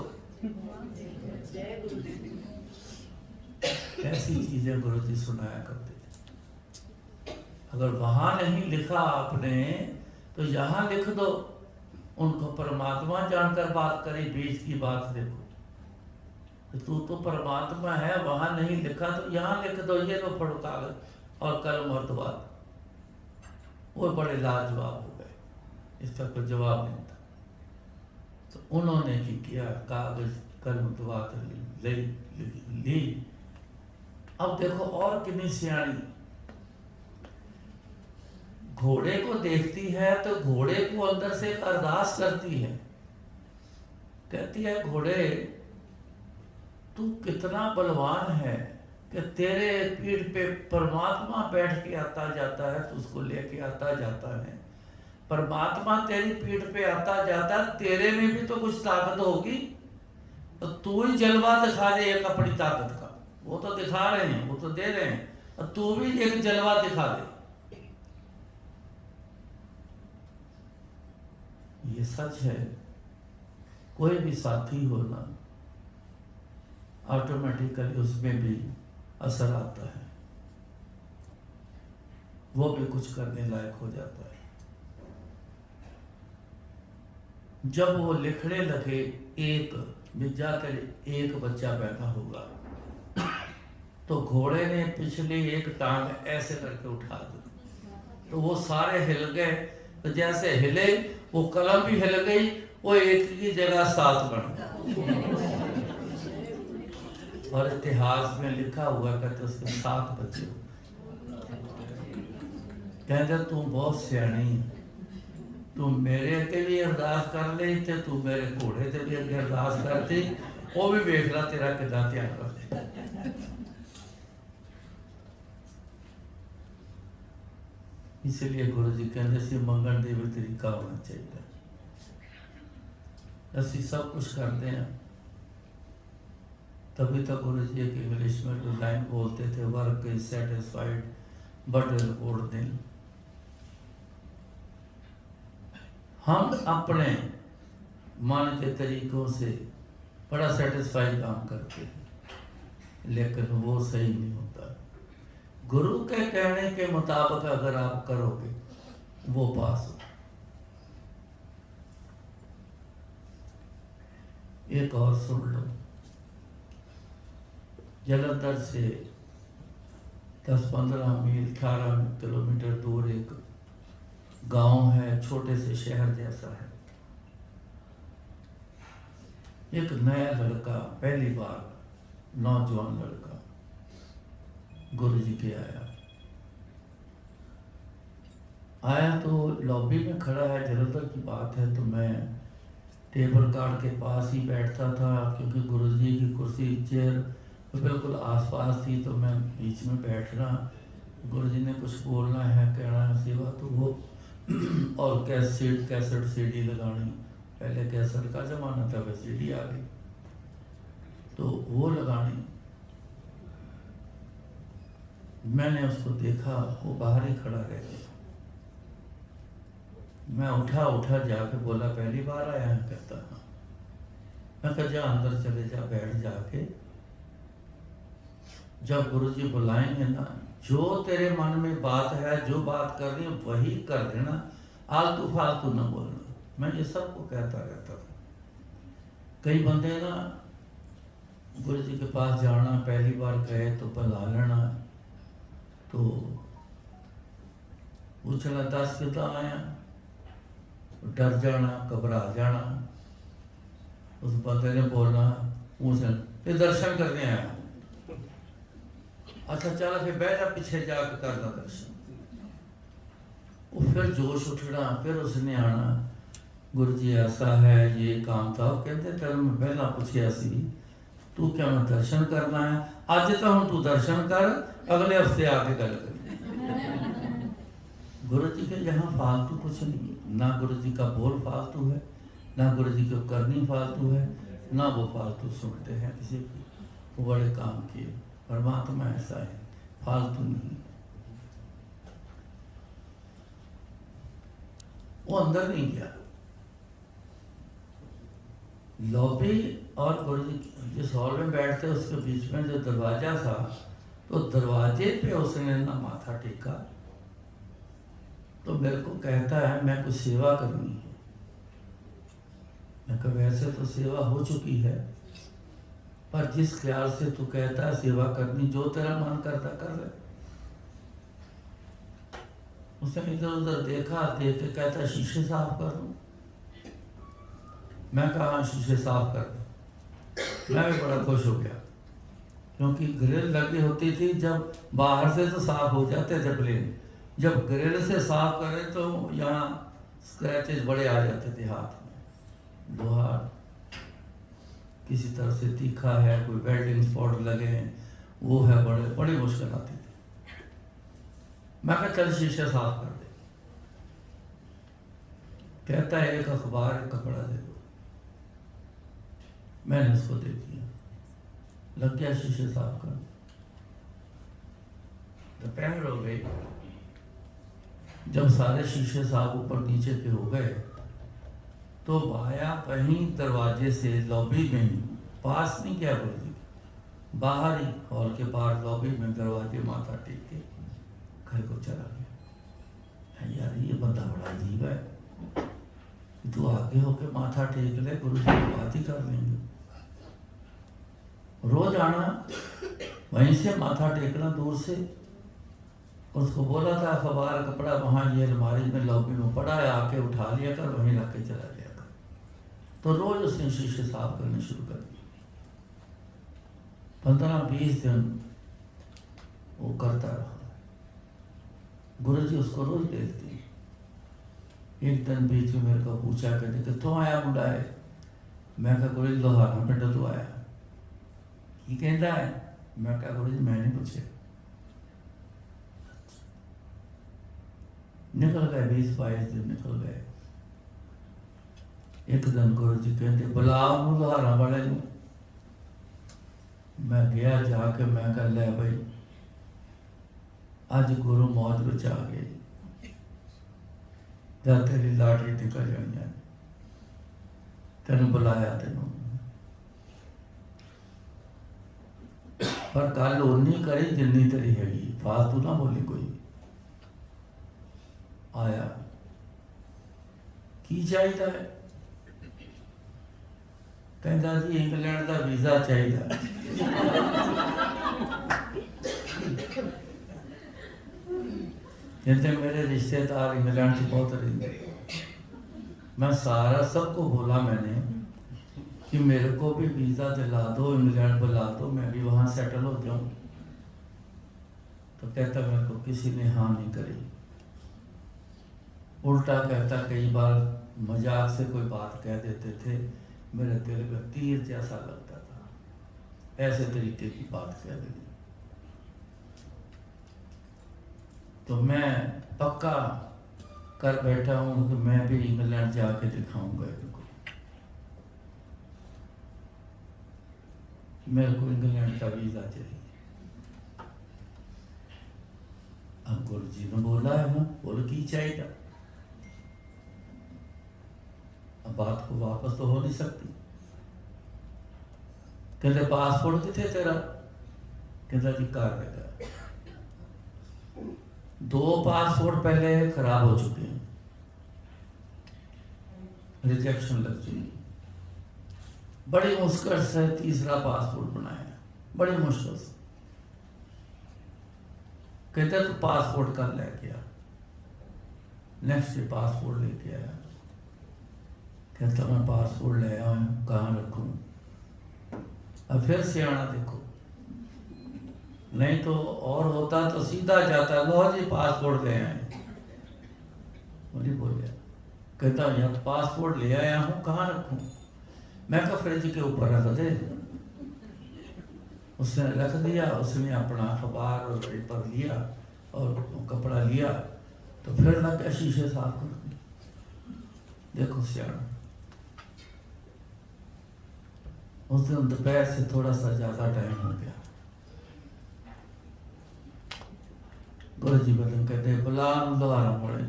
ऐसी चीजें गुरु जी सुनाया करते थे। अगर वहां नहीं लिखा आपने तो यहाँ लिख दो। उनको परमात्मा जानकर बात करी, बीच की बात देखो, तू तो परमात्मा है, वहां नहीं लिखा तो यहाँ लिख दो। ये तो पढ़ो कागज और कलम और दवात। वो बड़े लाजवाब हो गए, इसका कोई जवाब नहीं था। तो उन्होंने की किया, कागज कलम दवात ली। अब देखो और कितनी सियाणी, घोड़े को देखती है तो घोड़े को अंदर से एक अरदास करती है, कहती है घोड़े तू कितना बलवान है कि तेरे पीठ पे परमात्मा बैठ के आता जाता है, तू उसको लेके आता जाता है। परमात्मा तेरी पीठ पे आता जाता, तेरे में भी तो कुछ ताकत होगी, तो तू ही जलवा दिखा दे एक अपनी ताकत का। वो तो दिखा रहे हैं, वो तो दे रहे हैं, और तू भी एक जलवा दिखा दे। ये सच है, कोई भी साथी हो ना ऑटोमेटिकली उसमें भी असर आता है, वो भी कुछ करने लायक हो जाता है। जब वो लिखने लगे, एक में जाकर एक बच्चा बैठा होगा, तो घोड़े ने पिछली एक टांग ऐसे करके उठा दी, तो वो सारे हिल गए। तो जैसे हिले वो कलम भी हिल गई, वो एक की जगह 7 बन गया। और इतिहास में लिखा हुआ कहते उसके 7 बच्चे हो। कहते तू बहुत सियाणी है, तू मेरे के लिए अरदास कर ले थे, तू मेरे घोड़े से भी अरदास करती, वो भी वेख ला तेरा कितना ध्यान रख। इसलिए गुरु जी कहते सी मंगण दे भी तरीका होना चाहिए। असि सब कुछ करते हैं, तभी तो गुरु जी एक इंग्लिश में जो लाइन बोलते थे, work is satisfied but report दिल। हम अपने मन के तरीकों से बड़ा सेटिस्फाई काम करते हैं, लेकिन वो सही नहीं होता। गुरु के कहने के मुताबिक अगर आप करोगे वो पास हो। एक और सुन लो, जलंधर से 10-15 मील 18 किलोमीटर दूर एक गांव है, छोटे से शहर जैसा है। एक नया लड़का, पहली बार नौजवान लड़का गुरु जी के आया तो लॉबी में खड़ा है। जलंधर की बात है, तो मैं टेबल कार्ड के पास ही बैठता था, क्योंकि गुरु जी की कुर्सी चेयर तो बिल्कुल आसपास थी, तो मैं बीच में बैठना। गुरु जी ने कुछ बोलना है, कहना है सेवा, तो वो और कैसेट सीडी लगानी, पहले कैसेट का ज़माना था, वह सीडी आ गई, तो वो लगानी। मैंने उसको देखा, वो बाहर ही खड़ा रह गया। मैं उठा जाके बोला, पहली बार आया है? कहता हाँ। मैं कहा जा अंदर चले जा, बैठ जाके, जब गुरु जी बुलाएंगे ना, जो तेरे मन में बात है, जो बात कर रही है वही कर देना, आलतू फालतू ना बोलना। मैं ये सबको कहता रहता था। कई बंदे ना गुरु जी के पास जाना, पहली बार गए तो बुला लेना, तो पूछना 10 कितना आया, डर जाना, घबरा जाना। उस बंदे ने बोलना, पूछना फिर दर्शन करने आया। अच्छा चल फिर बैठा, पीछे जाकर करना दर्शन। वो फिर जोश उठना, फिर उसने आना, गुरु जी ऐसा है, ये काम था। कहते तेरे मैं पहला पूछा सी, तू क्या मैं दर्शन करना है? अज तो हूँ तू दर्शन कर, अगले हफ्ते आके गल कर। गुरु जी के यहाँ फालतू कुछ नहीं है, ना गुरु जी का बोल फालतू है, ना गुरु जी की करनी फालतू है, ना वो फालतू सुनते हैं किसी की। वो बड़े काम किए। परमात्मा ऐसा है, फालतू नहीं। वो अंदर नहीं गया। लॉबी और गुरु जी जिस हॉल में बैठते उसके बीच में जो दरवाजा था, तो दरवाजे पे उसने ना माथा टेका, तो मेरे को कहता है मैं कुछ सेवा करनी है। मैं कहा वैसे तो सेवा हो चुकी है, पर जिस ख्याल से तू कहता है सेवा करनी, जो तेरा मन करता कर ले। उसने इधर उधर देखा, देख के कहता शीशे साफ कर दूं। मैं कहा शीशे साफ कर दो। मैं भी बड़ा खुश हो गया, क्योंकि ग्रिल लगी होती थी, जब बाहर से तो साफ हो जाते थे प्लेन, जब ग्रिल से साफ करें तो यहाँ स्क्रैचेस बड़े आ जाते थे हाथ में। लोहा किसी तरह से तीखा है, कोई वेल्डिंग स्पॉट लगे हैं, वो है, बड़ी मुश्किल आती थी। मैं कहा चल शीशे साफ कर दे। कहता है एक अखबार, एक कपड़ा दे दो। मैंने उसको दे दिया, लग गया शीशे साफ कर। दोपहर हो गई, जब सारे शीशे साफ ऊपर नीचे के हो गए, तो आया वहीं दरवाजे से, लॉबी में ही, पास नहीं गया गुरु जी, बाहर ही, हॉल के बाहर लॉबी में दरवाजे माथा टेक के घर को चला गया। यार ये बंदा बड़ा अजीब है, तू आगे होके माथा टेक ले, गुरु जी की बात ही कर लेंगे। रोज आना, वहीं से माथा टेकना दूर से। उसको बोला था अखबार कपड़ा वहाँ ये अलमारी में लॉबी में पड़ा है, आके उठा लिया कर, वहीं रख के चला गया कर। तो रोज उसने शीशे साफ करने शुरू कर दिए। 15-20 दिन वो करता रहा। गुरु जी उसको रोज देखते। एक दिन बीच में मेरे को पूछा, कहते कितों आया मुंडा है? मैं कहा गुरु लोहारा पिंड तो आया। की कहता है? मैं कहा गुरु जी मैं नहीं पूछे। निकल गए 20-22 दिन निकल गए। एक दिन गुरु जी कहते बुलाओ लुहारा वाले नूं। मैं गया जाके मैं कह लै भाई अज गुरु मौज विच आ गए, जब तेरी लाटरी निकल जानी है, तेन बुलाया तेन। पर गल उन्नी करी जिन्नी तेरी हैगी, फालतू ना बोली कोई। आया की चाहिए है? कहता जी इंग्लैंड का वीज़ा चाहिए। कहते मेरे रिश्तेदार इंग्लैंड से बहुत रहते। मैं सारा सबको बोला मैंने कि मेरे को भी वीज़ा दिला दो, इंग्लैंड बुला दो, मैं भी वहाँ सेटल हो जाऊँ। तो कहता मेरे को किसी ने हाँ नहीं करी। उल्टा कहता कई बार मजाक से कोई बात कह देते थे, मेरे दिल में तीर जैसा लगता था, ऐसे तरीके की बात कह देनी। तो मैं पक्का कर बैठा हूँ कि मैं भी इंग्लैंड जाके दिखाऊंगा इनको। मेरे को इंग्लैंड का वीज़ा चाहिए। अब गुरु जी ने बोला है ना, बोल की चाहिए। अब बात को वापस तो हो नहीं सकती। कहते पासपोर्ट कितने तेरा? कहता जी घर है। 2 पासपोर्ट पहले खराब हो चुके हैं, रिजेक्शन लग चुकी। बड़ी मुश्किल से तीसरा पासपोर्ट बनाया, बड़ी मुश्किल से। कहते तो पासपोर्ट कर लेके आ। नेक्स्ट डे पासपोर्ट लेके आया। कहता मैं पासपोर्ट ले आया हूँ, कहाँ रखूँ? अब फिर से आना देखो, नहीं तो और होता तो सीधा जाता, लो जी पासपोर्ट ले आए। नहीं बोलिया। कहता यार पासपोर्ट ले आया हूँ, कहाँ रखूँ? मैं कहा फ्रिज के ऊपर रख दे। उसने रख दिया। उसने अपना अखबार और पेपर लिया और कपड़ा लिया, तो फिर ना क्या शीशे साफ कर। देखो सियाना। उस दिन दोपहर से थोड़ा सा ज़्यादा टाइम हो गया। गुरु जी बदन कहते बुला दोबारा पड़े।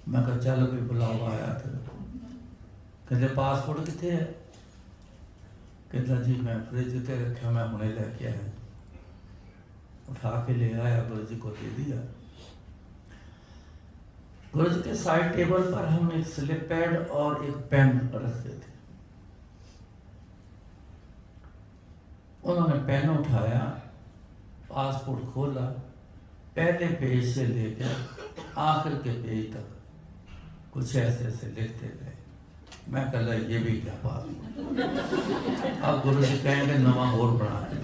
मैं कहा चल भी बुलावा आया थे। कहते पासपोर्ट कितने है? कहता जी मैं फ्रिज ते रखा, मैं हुणे लेके आया। उठा के ले आया, गुरु जी को दे दिया। गुरु जी के साइड टेबल पर हम एक स्लिप पैड और एक पेन रखते थे। उन्होंने पेन उठाया, पासपोर्ट खोला, पहले पेज से लेकर आखिर के पेज तक कुछ ऐसे ऐसे लिखते गए। मैं कह रहा ये भी क्या पासपोर्ट? अब गुरु जी कहेंगे नवा और बना के।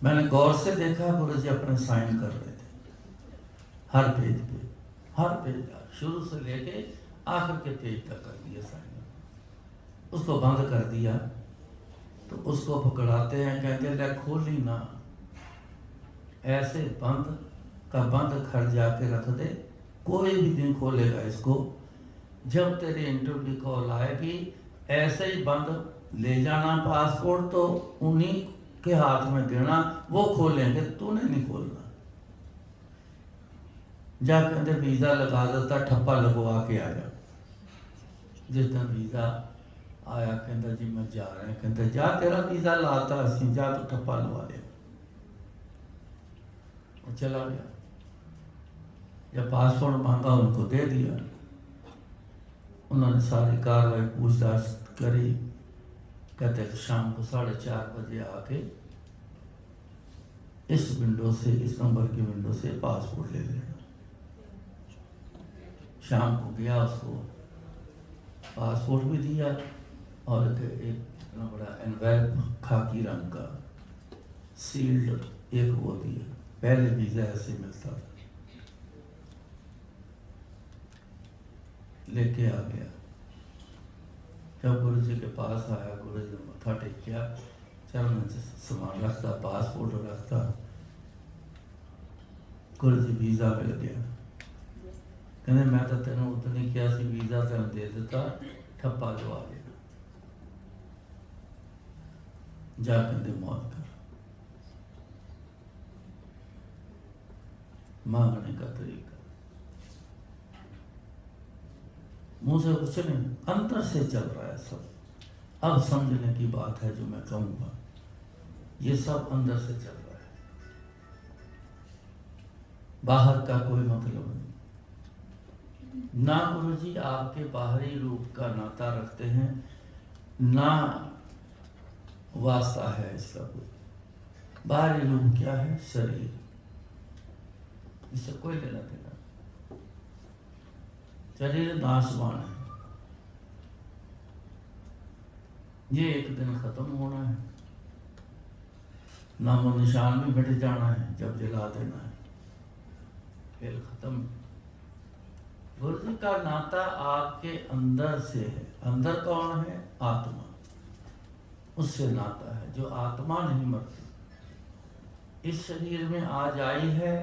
मैंने गौर से देखा, गुरु जी अपने साइन कर रहे थे हर पेज पे, हर पेज शुरू से लेके आखिर के पेज तक कर दिया साइन। उसको बंद कर दिया तो उसको पकड़ाते हैं, कहते ले खोली ना, ऐसे बंद का बंद घर जाके रख दे, कोई भी नहीं खोलेगा इसको। जब तेरी इंटरव्यू कॉल आएगी ऐसे ही बंद ले जाना पासपोर्ट, तो उन्हीं के हाथ में देना, वो खोलेंगे, तूने नहीं खोलना। जा कहते वीज़ा लगा देता, ठप्पा लगवा के आया। जिस दिन वीज़ा आया कहता जी मैं जा रहा है। कहते जा तेरा वीज़ा लाता असी, जा तो ठप्पा लगा ले। और चला गया। जब पासपोर्ट मांगा उनको दे दिया। उन्होंने सारी कार्रवाई पूछताछ करी। कहते शाम को 4:30 बजे आके इस विंडो से, इस नंबर की विंडो से पासपोर्ट ले लेना। शाम को गया, उसको पासपोर्ट भी दिया और एक इतना बड़ा एनवेल्प खाकी रंग का सील्ड एक वो दिया। पहले वीज़ा ऐसे मिलता था। लेके आ गया। जब गुरु जी के पास आया, गुरु जी ने मत्था टेकिया, चरण में सामान रखता, पासपोर्ट रखता, गुरु जी वीज़ा मिल गया। कहने मैं तो तेन उस नहीं किया सी, वीज़ा तेन दे दिता, ठप्पा लवा लिया, जा कहते मौत कर। मांगने का तरीका मुंह से कुछ नहीं, अंतर से चल रहा है सब। अब समझने की बात है जो मैं कहूँगा, ये सब अंदर से चल रहा है, बाहर का कोई मतलब नहीं। ना गुरु जी आपके बाहरी रूप का नाता रखते हैं, ना वास्ता है इसका कोई। बाहरी रूप क्या है? शरीर, इससे कोई लेना देना। शरीर नाशवान है, ये एक दिन खत्म होना है, नामो निशान भी मिट जाना है, जब जला देना है, खेल खत्म। गुरु जी का नाता आपके अंदर से है। अंदर कौन है? आत्मा, उससे नाता है। जो आत्मा नहीं मरती, इस शरीर में आज आई है,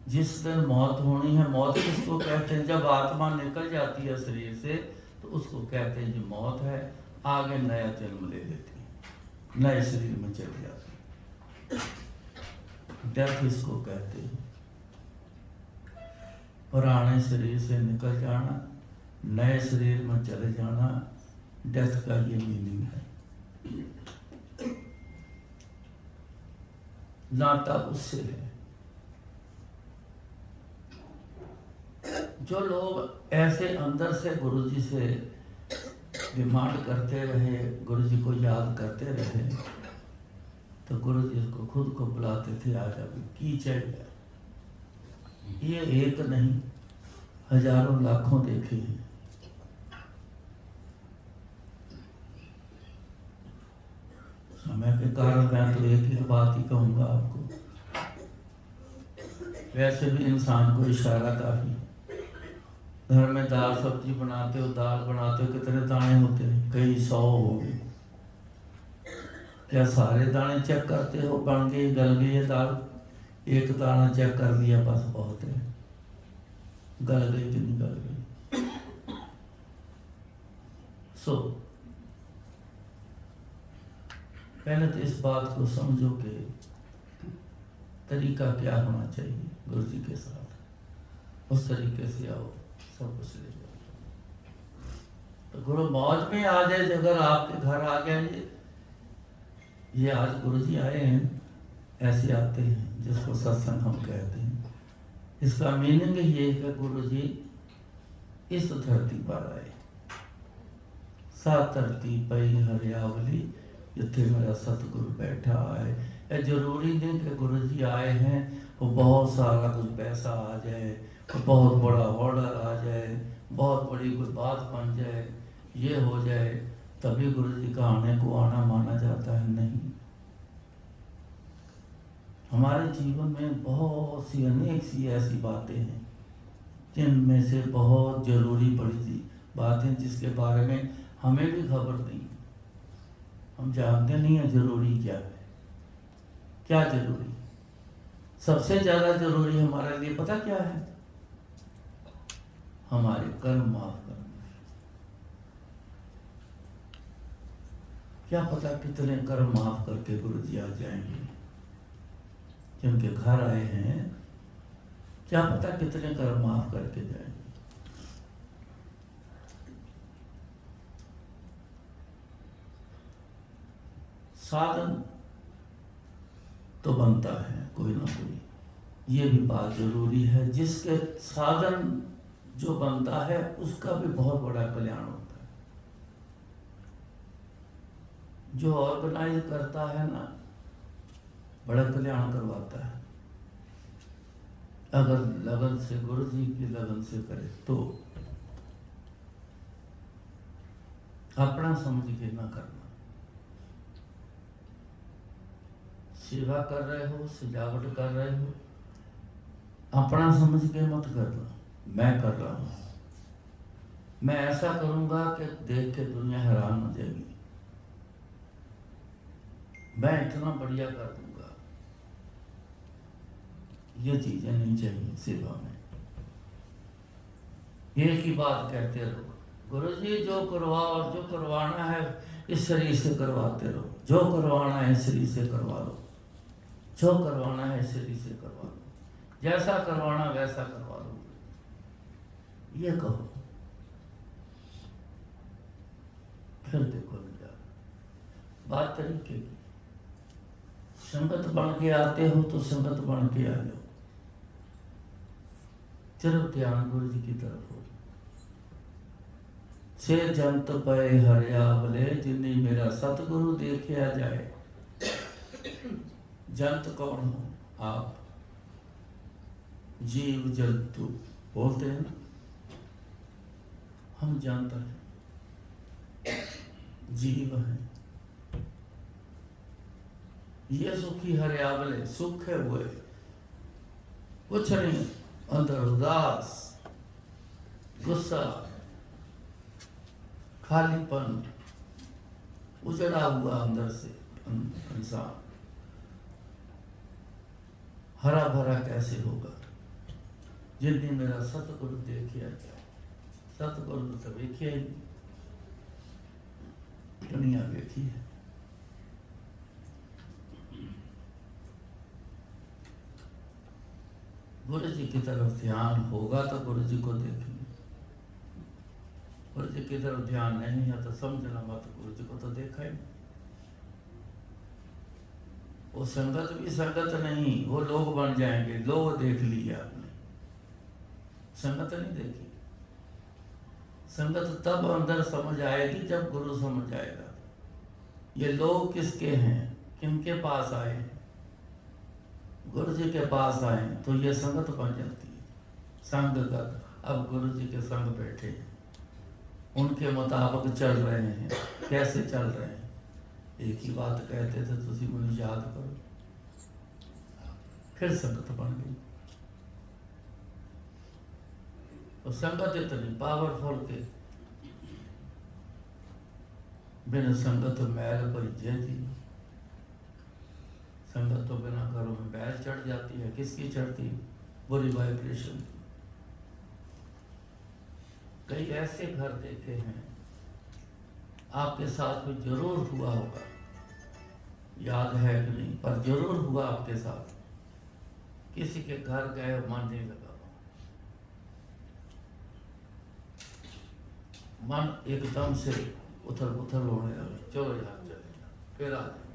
जिस दिन मौत होनी है। मौत किसको कहते हैं? जब आत्मा निकल जाती है शरीर से, तो उसको कहते हैं कि मौत है। आगे नया जन्म ले लेती है, नए शरीर में चली जाती है, डेथ इसको कहते हैं। पुराने शरीर से निकल जाना, नए शरीर में चले जाना, डेथ का ये मीनिंग है। नाता उससे है। जो लोग ऐसे अंदर से गुरु जी से डिमांड करते रहे, गुरु जी को याद करते रहे, तो गुरु जी को खुद को बुलाते थे, आज अभी की चाहिए। ये एक नहीं, हजारों लाखों देखे हैं। समय के कारण मैं तो एक ही बात ही कहूँगा आपको। वैसे भी इंसान को इशारा काफी। घर में दाल सब्जी बनाते हो, दाल बनाते हो, कितने दाने होते हैं? कई 100 होंगे। क्या सारे दाने चेक करते हो? बन गई, गल गई है दाल? एक दाना चेक कर लिया बस बहुत है। गल गई कि नहीं गल गई? सो पहले तो इस बात को समझो कि तरीका क्या होना चाहिए गुरु जी के साथ, उस तरीके से आओ, सब कुछ ले जाओ। तो गुरु मौज में आ जाए, अगर आपके घर आ गया ये आज गुरु जी आए हैं, ऐसे आते हैं जिसको सत्संग हम कहते हैं। इसका मीनिंग ये है, गुरु जी इस धरती पर आए। सा धरती पई हरियावली, जिथे मेरा सतगुरु बैठा है। ये जरूरी नहीं कि गुरु जी आए हैं वो बहुत सारा कुछ पैसा आ जाए, बहुत बड़ा ऑर्डर आ जाए, बहुत बड़ी कोई बात बन जाए, ये हो जाए तभी गुरु जी का आने को आना माना जाता है। नहीं, हमारे जीवन में बहुत सी अनेक सी ऐसी बातें हैं जिनमें से बहुत जरूरी बड़ी सी बातें, जिसके बारे में हमें भी खबर नहीं, हम जानते नहीं है जरूरी क्या है। क्या जरूरी? सबसे ज्यादा जरूरी हमारे लिए पता क्या है? हमारे कर्म माफ करना। क्या पता कितने कर्म माफ करके गुरु जी आ जाएंगे। जिनके घर आए हैं, क्या पता कितने कर्म माफ करके जाएंगे। साधन तो बनता है कोई ना कोई, ये भी बात जरूरी है। जिसके साधन जो बनता है उसका भी बहुत बड़ा कल्याण होता है। जो ऑर्गेनाइज करता है ना, बड़ा कल्याण करवाता है। अगर लगन से, गुरु जी की लगन से करे तो। अपना समझ के ना करना। सेवा कर रहे हो, सजावट कर रहे हो, अपना समझ के मत करना। मैं कर रहा हूँ, मैं ऐसा करूंगा कि देख के दुनिया हैरान हो जाएगी, मैं इतना बढ़िया कर दूंगा। ये चीजें नहीं चाहिए सेवा में। एक ही बात कहते रहो, गुरु जी जो करवाओ, जो करवाना है इस शरीर से करवाते रहो, जो करवाना है इस शरीर से करवा लो, जो करवाना है इस शरीर से करवा लो, जैसा करवाना वैसा करवा लो, ये कहो, फिर देखो नजारा। बात तरीके की, संगत बन के आते हो तो संगत बन के आ जाओ, सिर्फ ध्यान गुरु जी की तरफ हो। से जंत पए हरियावले, जिन्हें मेरा सतगुरु देखा जाए। जंत कौन हो आप? जीव जंतु बोलते हैं ना, हम जंत हैं, जीव हैं। ये सुखी हरियावले, सुख है हुए, कुछ नहीं, अंदर उदास, गुस्सा, खालीपन, उजड़ा हुआ अंदर से इंसान हरा भरा कैसे होगा? जिन्हें मेरा सतगुरु देखिया जाए। सतगुरु तो देखिया ही, दुनिया देखी है। गुरु जी की तरफ ध्यान होगा तो गुरु जी को देखेंगे, गुरु जी की तरफ ध्यान नहीं है तो समझना मत, गुरु जी को तो देखा ही नहीं। वो संगत भी संगत नहीं, वो लोग बन जाएंगे। लोग देख लिया आपने, संगत नहीं देखी। संगत तब अंदर समझ आएगी जब गुरु समझ आएगा। ये लोग किसके हैं, किनके पास आए हैं? गुरु जी के पास आए तो ये संगत बन जाती है, संगत। अब गुरु जी के संग बैठे हैं, उनके मुताबिक चल रहे हैं। कैसे चल रहे हैं? एक ही बात कहते थे, तुसी मुझे याद करो, फिर संगत बन गई। तो संगत इतनी पावरफुल के बिना संगत मैल परिचय थी। संगत तो बिना घरों में बैल चढ़ जाती है। किसकी चढ़ती? बुरी वाइब्रेशन। कई ऐसे घर देखे हैं, आपके साथ भी जरूर हुआ होगा, याद है कि नहीं, पर जरूर हुआ आपके साथ। किसी के घर गए, मन नहीं लगा, मन एकदम से उथल पुथल होने लगा। चलो यार चले, फिर आ जाएंगे,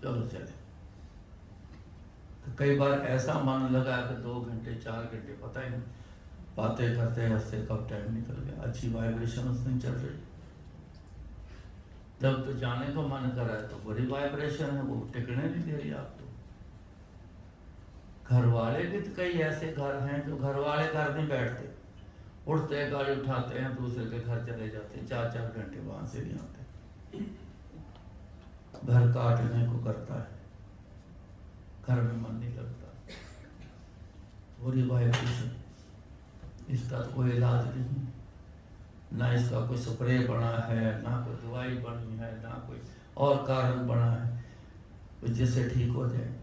चलो चले। तो कई बार ऐसा मन लगा कि 2 घंटे 4 घंटे पता ही नहीं, बातें करते हंसते कब टाइम निकल गया। अच्छी वाइब्रेशन उस दिन चल रही। जब तो जाने को मन कर रहा है तो बुरी वाइब्रेशन है, वो टिकने नहीं दे रही आपको। घर वाले भी तो कई ऐसे घर हैं जो घर वाले घर नहीं बैठते, उठते हैं, गाड़ी उठाते हैं, दूसरे के घर चले जाते हैं, 4-4 घंटे वहां से नहीं आते। घर काटने को करता है, घर में मन नहीं लगता। बुरी वाइब्रेशन, इसका कोई इलाज नहीं, ना इसका कोई स्प्रे बना है, ना कोई दवाई बनी है, ना कोई और कारण बना है जिससे ठीक हो जाए।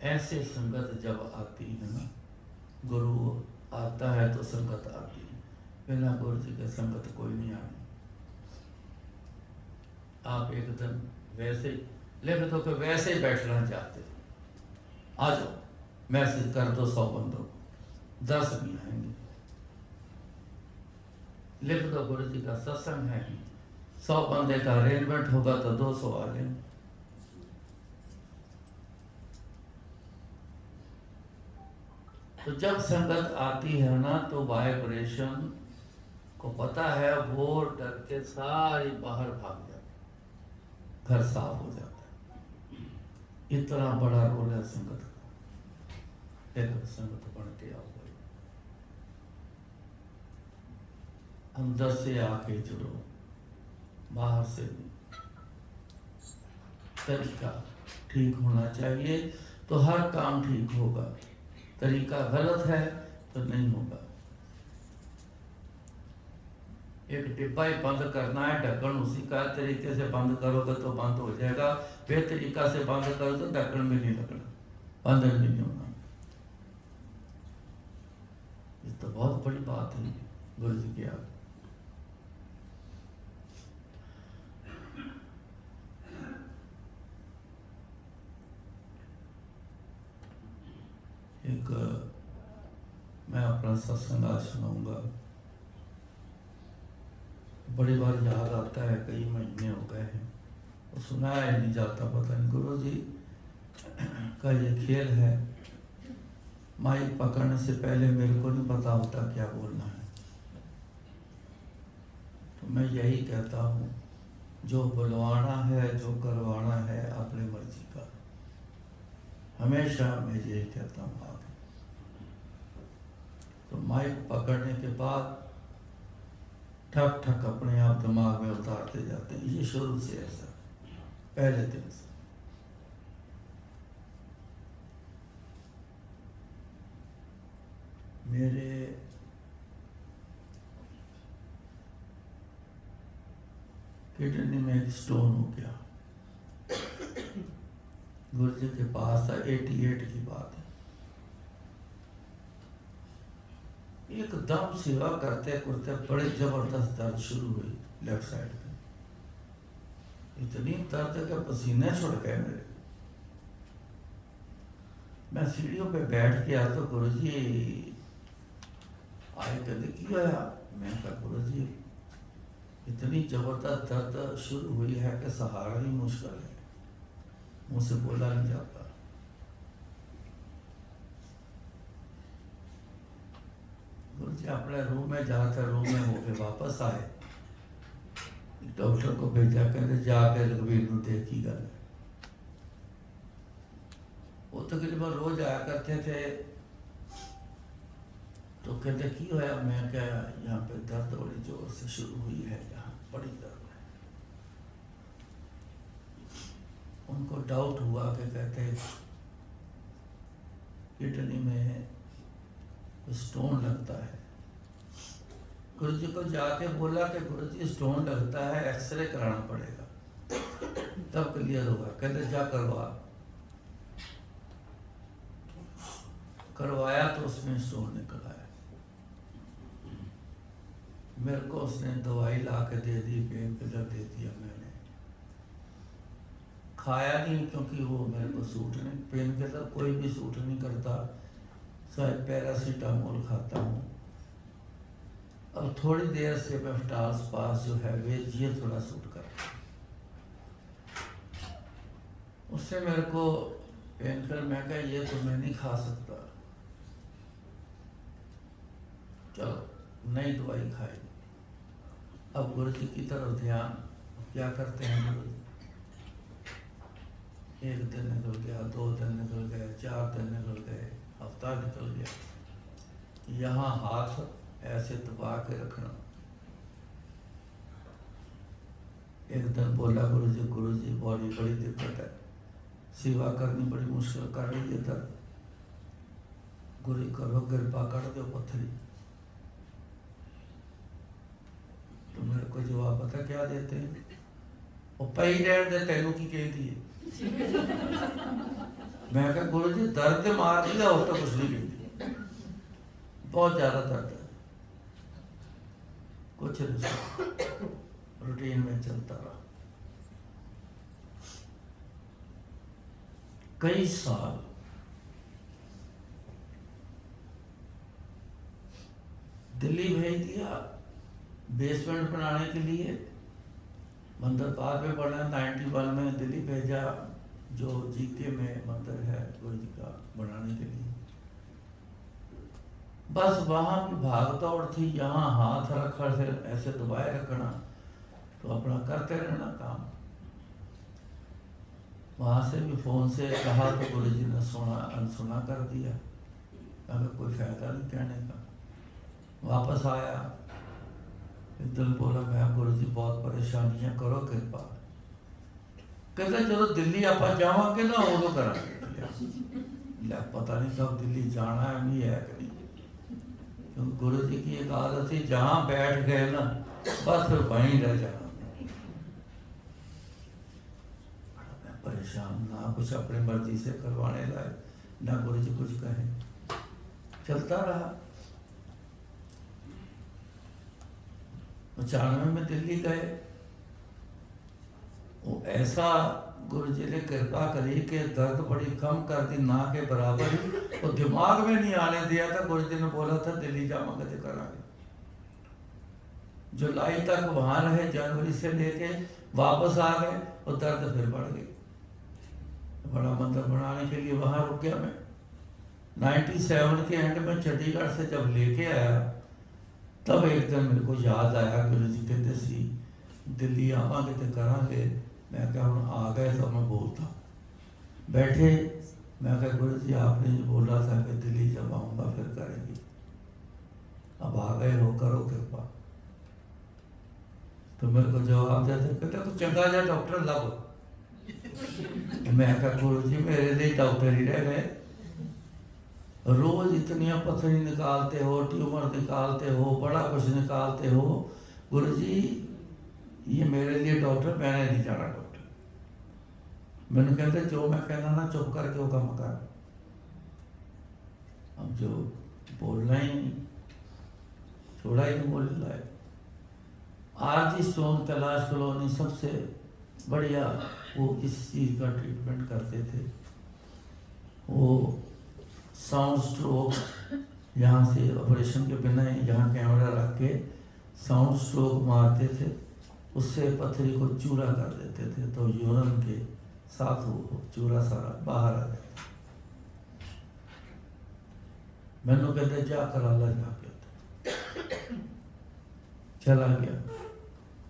ऐसे संगत जब आती है ना, गुरु आता है तो संगत आती है, बिना गुरु जी के संगत कोई नहीं आनी। आप एक दिन वैसे लिख दो कि वैसे ही बैठना चाहते हो, आ जाओ, मैसेज कर दो 100 बंदों को, 10 भी आएंगे। लिख दो गुरु जी का सत्संग है, 100 बंदे का अरेंजमेंट होगा तो 200 आ जाएंगे। तो जब संगत आती है ना, तो वाइब्रेशन को पता है, वो डर के सारी बाहर भाग जाती, घर साफ हो जाता है। इतना बड़ा रोल है संगत का। एक संगत बन के आओ, अंदर से आके जुड़ो, बाहर से नहीं। तरीका ठीक होना चाहिए तो हर काम ठीक होगा। तरीका गलत है तो नहीं होगा। एक डिब्बा ही बंद करना है, ढक्कन उसी का तरीके से बंद करोगे तो बंद हो जाएगा, बेतरीका से बंद करो तो ढक्कन भी नहीं लगना, बंद भी नहीं होना। ये तो बहुत बड़ी बात है गुरु जी की। आप एक मैं अपना सत्संग आज सुनाऊंगा। बड़ी बार याद आता है, कई महीने हो गए हैं तो सुनाया ही नहीं जाता। पता नहीं गुरु जी का ये खेल है, माइक पकड़ने से पहले मेरे को नहीं पता होता क्या बोलना है। तो मैं यही कहता हूँ, जो बुलवाना है, जो करवाना है अपनी मर्जी का। हमेशा मैं यही कहता हूँ। आप तो माइक पकड़ने के बाद ठक ठक अपने आप दिमाग में उतारते जाते हैं। ये शुरू से ऐसा, पहले दिन से। मेरे किडनी में एक स्टोन हो गया। गुरु जी के पास था, 88 की बात है। एकदम सेवा करते करते बड़े जबरदस्त दर्द शुरू हुई लेफ्ट साइड में। इतनी दर्द के पसीने छुड़ गए मेरे। मैं सीढ़ियों पे बैठ गया तो गुरु जी आए, कहते की होया? मैं कहा गुरु जी इतनी जबरदस्त दर्द शुरू हुई है कि सहारा ही मुश्किल है, मुझसे बोला नहीं जाता। गुरु जी अपने रूम में जाकर रूम में होके वापस आए। डॉक्टर को भेजा, कहते जाके रघुवीर को देखी गल। वो तकरीबन रोज आया करते थे। तो कहते की होया? मैं क्या, यहाँ पे दर्द बड़ी जोर से शुरू हुई है, यहाँ बड़ी दर्द है। उनको डाउट हुआ कि कहते किडनी में स्टोन लगता है। गुरु जी को जाके बोला कि गुरु जी स्टोन लगता है, एक्सरे कराना पड़ेगा तब क्लियर होगा। कहते जा करवाया तो उसमें स्टोन निकल आया। मेरे को उसने दवाई ला के दे दी, पेन किलर दे दिया। मैंने खाया नहीं क्योंकि वो मेरे को सूट नहीं, पेन किलर कोई भी सूट नहीं करता। शायद पैरासीटामोल खाता हूँ। अब थोड़ी देर से मेफ्टास पास जो है वे ये थोड़ा सूट कर, उससे मेरे को पेन किलर, मैं कहा ये तो मैं नहीं खा सकता, चलो नई दवाई खाई। अब गुरु जी की तरफ ध्यान, क्या करते हैं गुरु जी? एक दिन निकल गया, 2 दिन निकल गए, 4 दिन निकल गए, हफ्ता निकल गया। यहाँ हाथ ऐसे दबा के रखना। एक दिन बोला गुरु जी बड़ी बड़ी दिक्कत है, सेवा करनी बड़ी मुश्किल कर रही है। दर्द गुरु करो, कृपा कर दो पत्थरी। तो मेरे को जवाब पता क्या देते हैं? वो पई रहने दे, तेनू की कह दिए। मैं कहा गुरु जी दर्द मार दिया और तो कुछ नहीं कहती, बहुत ज्यादा दर्द है, कुछ नहीं। रूटीन में चलता रहा कई साल। दिल्ली भेज दिया बेसमेंट बनाने के लिए। मंदिर बाद में बना, 91 में दिल्ली भेजा, जो जीके में मंदिर है गुरु जी का, बनाने के लिए। बस वहाँ की भाग दौड़ थी, यहाँ हाथ रखा से ऐसे दबाए रखना, तो अपना करते रहना काम। वहाँ से भी फोन से कहा तो गुरु जी ने सुना, अनसुना कर दिया। अगर कोई फायदा नहीं कहने का। वापस आया, एक दिन बोला मैं गुरु जी बहुत परेशानियां, करो कृपा। कहते चलो दिल्ली आप जावांगे ना, उदो करांगे। पता नहीं कब दिल्ली जाना है भी है कि नहीं, क्योंकि गुरु जी की एक आदत थी, जहाँ बैठ गए ना बस फिर वहीं रह जाना। मैं परेशान, ना कुछ अपनी मर्जी से करवाने लाए, ना गुरु जी कुछ कहे, चलता रहा। 95 में दिल्ली गए, वो ऐसा गुरु जी ने कृपा करी कि दर्द बड़ी कम कर दी, ना के बराबर ही। तो दिमाग में नहीं आने दिया था, गुरु जी ने बोला था दिल्ली जावांगे तो करांगे। जुलाई तक वहाँ रहे, जनवरी से लेके वापस आ गए और दर्द फिर बढ़ गई। बड़ा मंदिर बनाने के लिए वहाँ रुक गया मैं। 97 के एंड में चंडीगढ़ से जब लेके आया, तब एक दिन मेरे को याद आया, गुरु जी कहते सी दिल्ली आवांगे तो करांगे। मैं क्या हूँ आ गए तो मैं बोलता बैठे। मैं क्या गुरु जी आपने जो बोला था कि दिल्ली जब आऊँगा फिर करेंगे, अब आ गए हो, करो कृपा। तो मेरे को जवाब देते, कहते तो चंगा जा डॉक्टर लब। मैं क्या गुरु जी मेरे लिए डॉक्टर ही रह गए, रोज इतनी पथरी निकालते हो, ट्यूमर निकालते हो, बड़ा कुछ निकालते हो, गुरु जी ये मेरे लिए डॉक्टर, मैंने नहीं जाना डॉक्टर। मैंने कहते जो मैं कहना ना चुप करके वो काम कर। अब जो बोलना ही छोड़ा ही नहीं बोलने लायक। आरजी स्टोन कैलाश कॉलोनी सबसे बढ़िया वो इस चीज़ का ट्रीटमेंट करते थे। वो साउंड स्ट्रोक यहाँ से ऑपरेशन के बिना ही यहाँ कैमरा रख के साउंड स्ट्रोक मारते थे, उससे पथरी को चूरा कर देते थे, तो यूरिन के साथ वो चूरा सारा बाहर आ जाता। मैंने कहते जा कर अल्लाह जाके चला गया,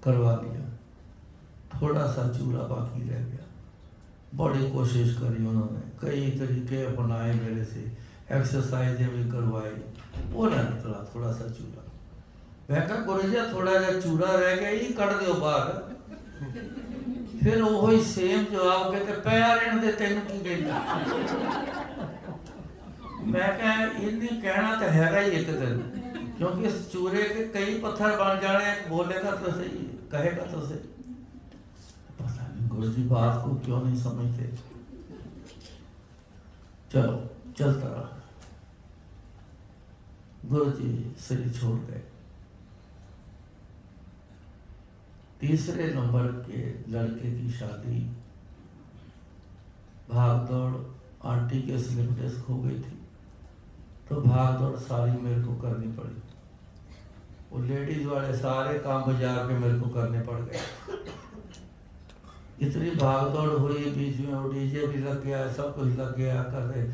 करवा लिया, थोड़ा सा चूरा बाकी रह गया। बड़ी कोशिश करी उन्होंने, कई तरीके अपनाए, मेरे से एक्सरसाइजें भी करवाई, वो ना निकला थोड़ा सा चूरा। मैं कहा गुरु जी थोड़ा सा चूरा रह गया, ही कट दो बाहर। फिर वही सेम जवाब कहते पैर इन दे तेन की कहना। मैं कहा इन्हें कहना तो हैगा ही एक दिन, क्योंकि इस चूरे के कई पत्थर बन जाने, बोलेगा तो सही, कहेगा तो सही। पता नहीं गुरु जी बात को क्यों नहीं समझते। चलो चलता रहा। गुरु जी शरीर छोड़ गए। तीसरे नंबर के लड़के की शादी, भाग दौड़, आंटी के स्लिप डिस्क हो गई थी, तो भाग दौड़ सारी मेरे को करनी पड़ी। वो लेडीज वाले सारे काम बाजार के मेरे को करने पड़ गए। इतनी भाग दौड़ हुई, बीच में वो डीजे भी लग गया, सब कुछ लग गया, कर रहे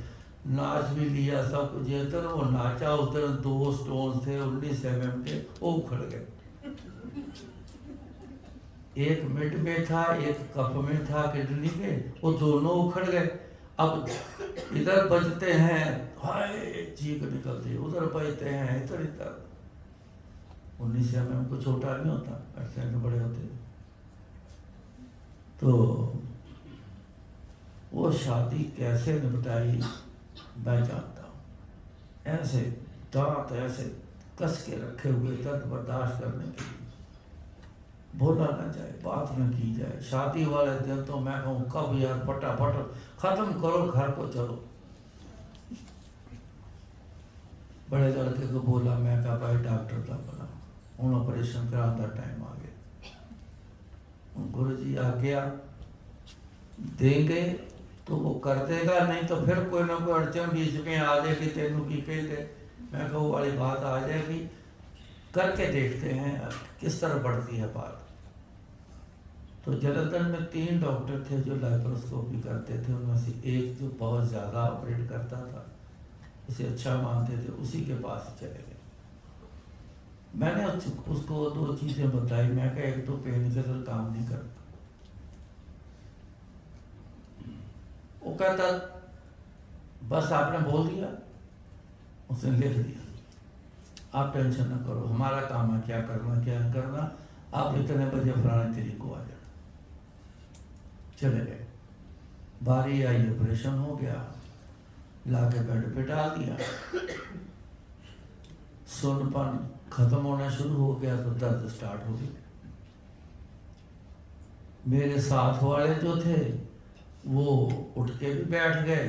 नाच भी लिया, सब कुछ। जिधर वो नाचा उधर 2 स्टोन थे 19 mm के, वो उखड़ गए। एक मिड में था, एक कप में था किडनी के, वो दोनों उखड़ गए। अब इधर बजते हैं, हाय चीख निकलती, उधर बजते हैं, इधर इधर। 19 mm को छोटा नहीं होता, ऐसे तो बड़े होते। तो वो शादी कैसे निपटाई मैं जानता हूँ। ऐसे दांत ऐसे कस के रखे हुए, दर्द बर्दाश्त करने के लिए, बोला ना जाए, बात न की जाए। शादी वाले दिन तो मैं कहूँ कब यार फटाफट खत्म करो, घर को चलो। बड़े लड़के को बोला, मैं कहा भाई डॉक्टर का बना, उन ऑपरेशन कराने का टाइम आ गया। गुरु जी आ गया देंगे तो वो कर देगा, नहीं तो फिर कोई ना कोई अड़चन बीच में आ जाएगी, तेनू की कह दे। मैं कहूँ वो वाली बात आ जाएगी, करके देखते हैं किस तरह बढ़ती है बात। तो जलंधर में 3 डॉक्टर थे जो लैप्रोस्कोपी करते थे, उनमें से एक जो बहुत ज़्यादा ऑपरेट करता था, उसे अच्छा मानते थे, उसी के पास ही चले गए। मैंने उसको 2 चीज़ें बताई। मैं कहा एक तो पेन किलर काम नहीं करता। वो कहता बस आपने बोल दिया, उसने लिख दिया, आप टेंशन न करो, हमारा काम है क्या करना क्या नहीं करना, आप इतने बजे फलाने तारीख को आ जाना। चले गए, बारी आई, ऑपरेशन हो गया। लाके बेड पे डाल दिया। सुनपन खत्म होना शुरू हो गया तो दर्द स्टार्ट हो गई। मेरे साथ वाले जो थे वो उठ के भी बैठ गए,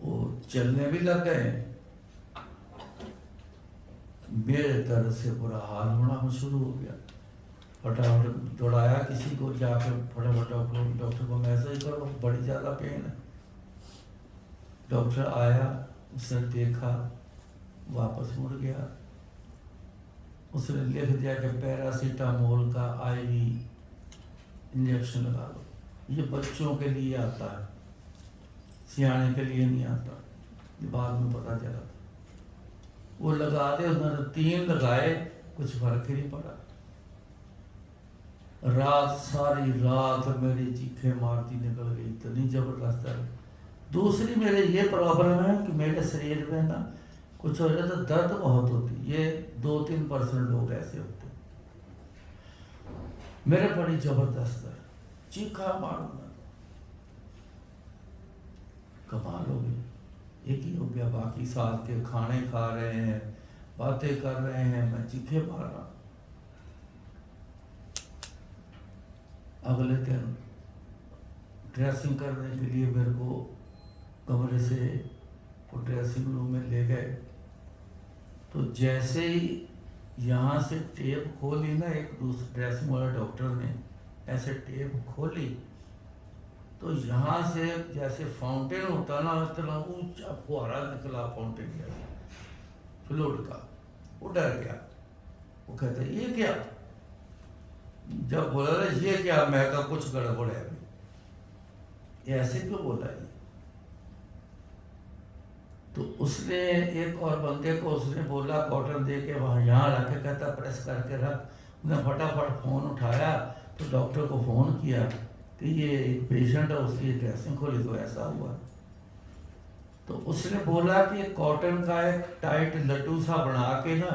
वो चलने भी लग गए। मेरे दर्द से बुरा हाल होना शुरू हो गया। फटाफट दौड़ाया किसी को, जाकर फटाफट डॉक्टर को मैसेज करो, बड़ी ज़्यादा पेन है। डॉक्टर आया, उसने देखा, वापस मुड़ गया। उसने लिख दिया कि पैरासीटामोल का आईवी इंजेक्शन लगा लो। ये बच्चों के लिए आता है, सियाने के लिए नहीं आता। ये बाद में पता चला। वो लगा दे, उन्होंने 3 लगाए, कुछ फर्क ही नहीं पड़ा। रात सारी रात मेरी चीखें मारती निकल गई, इतनी जबरदस्त है। दूसरी मेरे ये प्रॉब्लम है कि मेरे शरीर में ना कुछ हो जाए तो दर्द बहुत होती। ये 2-3% लोग ऐसे होते, मेरे बड़ी जबरदस्त है। चीखा मारूंगा, कमाल हो गई। एक ही हो गया, बाकी साथ के खाने खा रहे हैं, बातें कर रहे हैं, मैं चीखे मार रहा। अगले दिन ड्रेसिंग करने के लिए मेरे को कमरे से वो ड्रेसिंग रूम में ले गए। तो जैसे ही यहाँ से टेप खोली ना, एक दूसरे ड्रेसिंग वाला डॉक्टर ने ऐसे टेप खोली, तो यहाँ से जैसे फाउंटेन होता ना, इतना ऊंचा फुहारा निकला फाउंटेन जैसा फ्लूइड का। वो डर गया, वो कहते ये क्या? जब बोला ना ये क्या, मैं कहा कुछ गड़बड़ है अभी। ये ऐसे क्यों बोला ये? तो उसने एक और बंदे को उसने बोला कॉटन दे के वहाँ यहाँ रख के, कहता प्रेस करके रख। उसने फटाफट फ़ोन उठाया तो डॉक्टर को फ़ोन किया कि ये एक पेशेंट है, उसकी ड्रेसिंग खोली तो ऐसा हुआ। तो उसने बोला कि कॉटन का एक टाइट लड्डू सा बना के ना,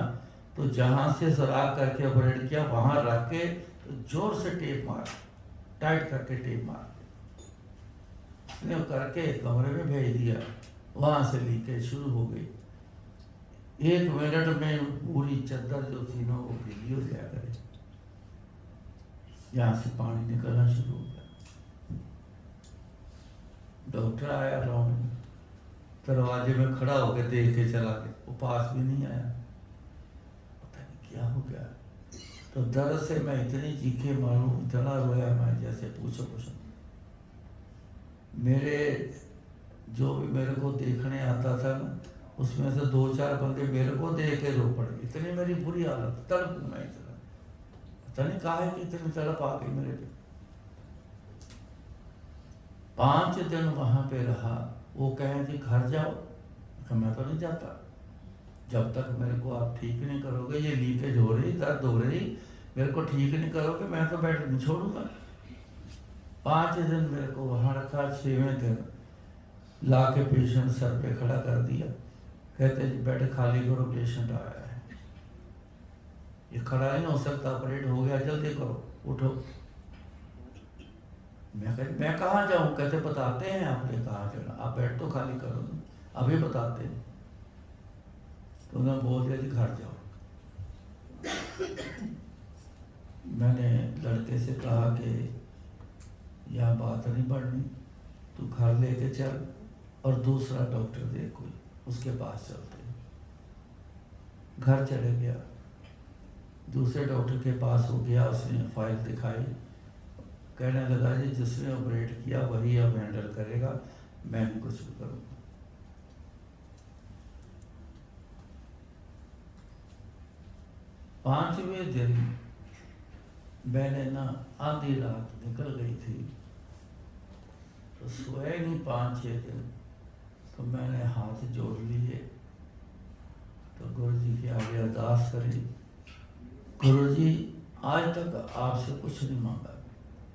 तो जहाँ से सुराख करके ऑपरेट किया वहाँ रख के तो जोर से टेप मार, टाइट करके टेप मार। उसने करके कमरे में भेज दिया। वहाँ से लीकेज शुरू हो गई। 1 मिनट में पूरी चादर जो थी ना वो गीली हो गया करे, यहाँ से पानी निकलना शुरू हो गया। डॉक्टर आया राउंड में, दरवाजे में खड़ा होकर देख के चला गया। वो पास भी नहीं आया, पता नहीं क्या हो गया। तो दर्द से मैं इतनी चीखे मारूं, इतना रोया मैं, जैसे पूछो कुछ। मेरे जो भी मेरे को देखने आता था ना, उसमें से 2-4 बंदे मेरे को देख के रो पड़े। इतनी मेरी बुरी हालत, तड़प मैं इतना, पता नहीं कहा है कि इतनी तड़प आ गई मेरे पे। 5 दिन वहाँ पे रहा। वो कहें कि घर जाओ, तो मैं तो नहीं जाता जब तक मेरे को आप ठीक नहीं करोगे। ये लीकेज हो रही, दर्द हो रही, मेरे को ठीक नहीं करोगे, मैं तो बेड नहीं छोड़ूंगा। 5 दिन मेरे को वहाँ रखा। 6वें दिन ला के पेशेंट सर पे खड़ा कर दिया। कहते जी बेड खाली करो, पेशेंट आया है। ये खड़ा नहीं हो सकता, ऑपरेट हो गया, जल्दी करो, उठो। मैं कहाँ जाऊँ? कहते बताते हैं आपने कहाँ जाना, आप बेड तो खाली करो ना, अभी बताते हैं। तो उन्होंने बोल दिया जी घर जाओ। मैंने लड़के से कहा कि यह बात नहीं बढ़नी, तू घर लेके चल और दूसरा डॉक्टर देख कोई, उसके पास चलते हैं। घर चले गया, दूसरे डॉक्टर के पास हो गया। उसने फाइल दिखाई, कहने लगा जी जिसने ऑपरेट किया वही अब हैंडल करेगा, मैं नहीं कुछ भी करूँगा। पांचवें दिन मैंने ना आधी रात निकल गई थी, तो सोए नहीं 5-6 दिन। तो मैंने हाथ जोड़ लिए, तो गुरु जी के आगे अरदास करी, गुरु जी आज तक आपसे कुछ नहीं मांगा,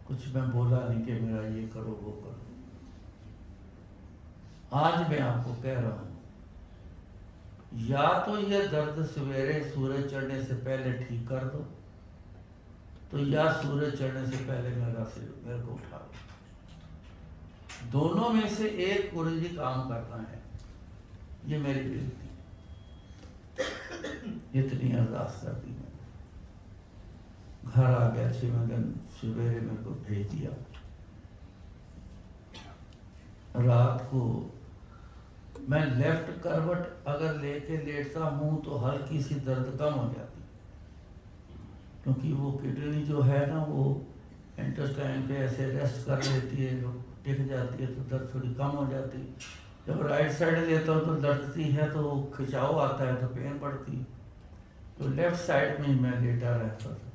कुछ मैं बोला नहीं कि मेरा ये करो वो करो। आज मैं आपको कह रहा हूँ, या तो ये दर्द सवेरे सूरज चढ़ने से पहले ठीक कर दो, तो या सूरज चढ़ने से पहले मेरे को उठा दो। दोनों में से एक गुरु जी काम करना है। ये मेरी बेनती, इतनी अरदास कर दी मैंने। घर आ गया 6वें दिन सवेरे मेरे को भेज दिया। रात को मैं लेफ्ट करवट अगर लेके लेटता हूँ तो हल्की सी दर्द कम हो जाती, क्योंकि वो किडनी जो है ना वो इंटेस्टाइन पे ऐसे रेस्ट कर लेती है, जो टिक जाती है तो दर्द थोड़ी कम हो जाती। जब राइट साइड लेता हूँ तो दर्दती है तो खिंचाव आता है तो पेन बढ़ती, तो लेफ्ट साइड में मैं लेटा रहता था।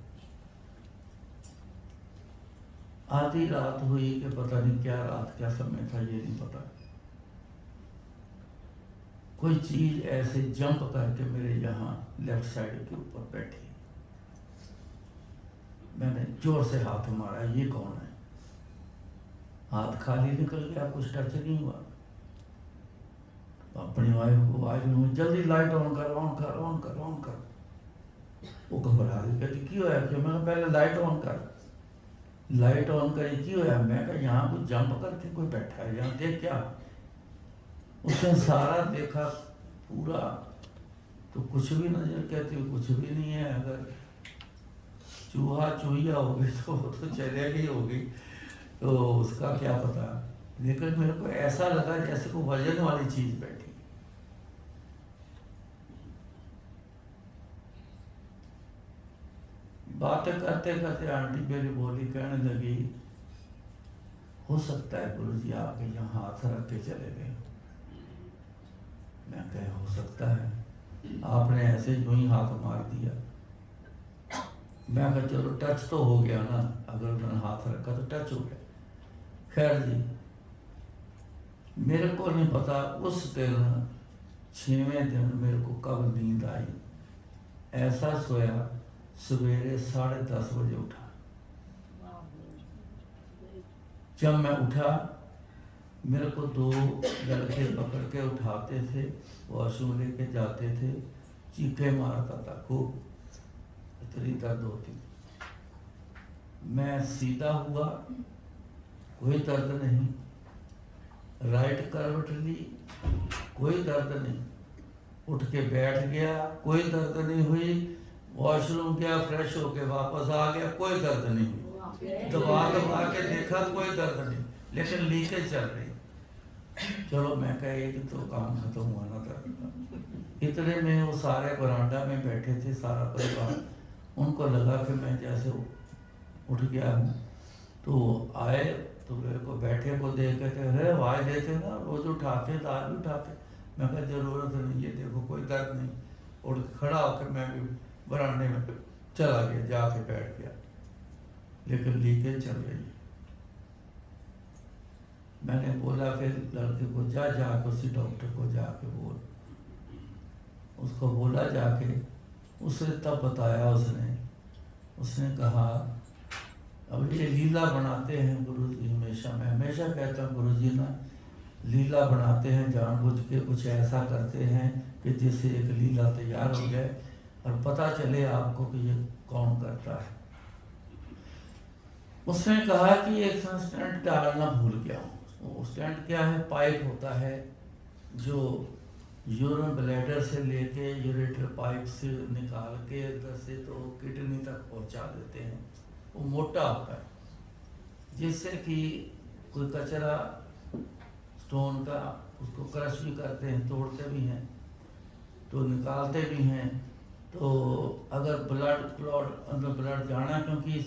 आधी रात हुई कि पता नहीं क्या रात क्या समय था ये नहीं पता, कोई चीज ऐसे जंप करके मेरे यहाँ लेफ्ट साइड के ऊपर बैठी। मैंने जोर से हाथ मारा, ये कौन है? हाथ खाली निकल गया, कुछ टच नहीं हुआ। अपनी वाइफ को आवाज में, जल्दी लाइट ऑन कर, ऑन कर, ऑन कर, ऑन कर। वो घबरा गई, कहती क्यों है? कि मैंने पहले लाइट ऑन कर। लाइट ऑन करी, क्यों है? मैं कहा यहाँ कुछ जंप करके कोई बैठा है, यहाँ देख क्या। उसने सारा देखा पूरा, तो कुछ भी नजर, कहती कुछ भी नहीं है। अगर चूहा चूहिया होगी तो वो तो चलेगी होगी, तो उसका क्या पता। लेकिन मेरे को ऐसा लगा जैसे कोई वजन वाली चीज बैठी। बातें करते करते आंटी मेरी बोली, कहने लगी हो सकता है गुरुजी आपके यहाँ हाथ रख के चले गए। मैं कह हो सकता है, आपने ऐसे यूं ही हाथ मार दिया। मैं कहा चलो टच तो हो गया ना, अगर उन्होंने हाथ रखा तो टच हो गया। खैर जी, मेरे को नहीं पता उस दिन 6वें दिन मेरे को कब नींद आई। ऐसा सोया, सवेरे 10:30 बजे उठा। जब मैं उठा, मेरे को 2 लड़के पकड़ के उठाते थे, वॉशरूम लेके जाते थे, चीखे मारता था खूब, इतनी दर्द होती। मैं सीधा हुआ, कोई दर्द नहीं। राइट करवट ली, कोई दर्द नहीं। उठ के बैठ गया, कोई दर्द नहीं हुई। वॉशरूम गया, फ्रेश होके वापस आ गया, कोई दर्द नहीं हुई। दबा दबा के देखा, कोई दर्द नहीं, लेकिन लीकेज चल रही। चलो मैं कह कि तो काम खत्म हुआ ना दर्द। इतने में वो सारे बरामदा में बैठे थे, सारा परिवार। उनको लगा कि मैं जैसे उठ गया हूँ, तो आए तो मेरे को बैठे को देख के कह आवाज़ देते ना, रोज उठाते तो आज भी उठाते। मैं कहा जरूरत नहीं, ये देखो कोई दर्द नहीं। उठ खड़ा होकर मैं भी बरामदे में चला गया, जाके बैठ गया, लेकिन लीकेज चल रही है। मैंने बोला फिर लड़के को, जा जाके उसी डॉक्टर को जाके बोल। उसको बोला जाके, उसने तब बताया, उसने कहा अब ये लीला बनाते हैं गुरुजी हमेशा। मैं हमेशा कहता हूँ गुरुजी ना लीला बनाते हैं, जानबूझ के कुछ ऐसा करते हैं कि जिससे एक लीला तैयार हो जाए और पता चले आपको कि ये कौन करता है। उसने कहा कि एक स्टेंट डालना भूल गया हूँ। वो स्टेंट क्या है? पाइप होता है जो यूरिन ब्लैडर से लेके यूरेटर पाइप से निकाल के इधर से तो किडनी तक पहुंचा देते हैं। वो मोटा होता है, जिससे कि कोई कचरा स्टोन का उसको क्रश भी करते हैं, तोड़ते भी हैं, तो निकालते भी हैं। तो अगर ब्लड क्लॉट अंदर ब्लड जाना, क्योंकि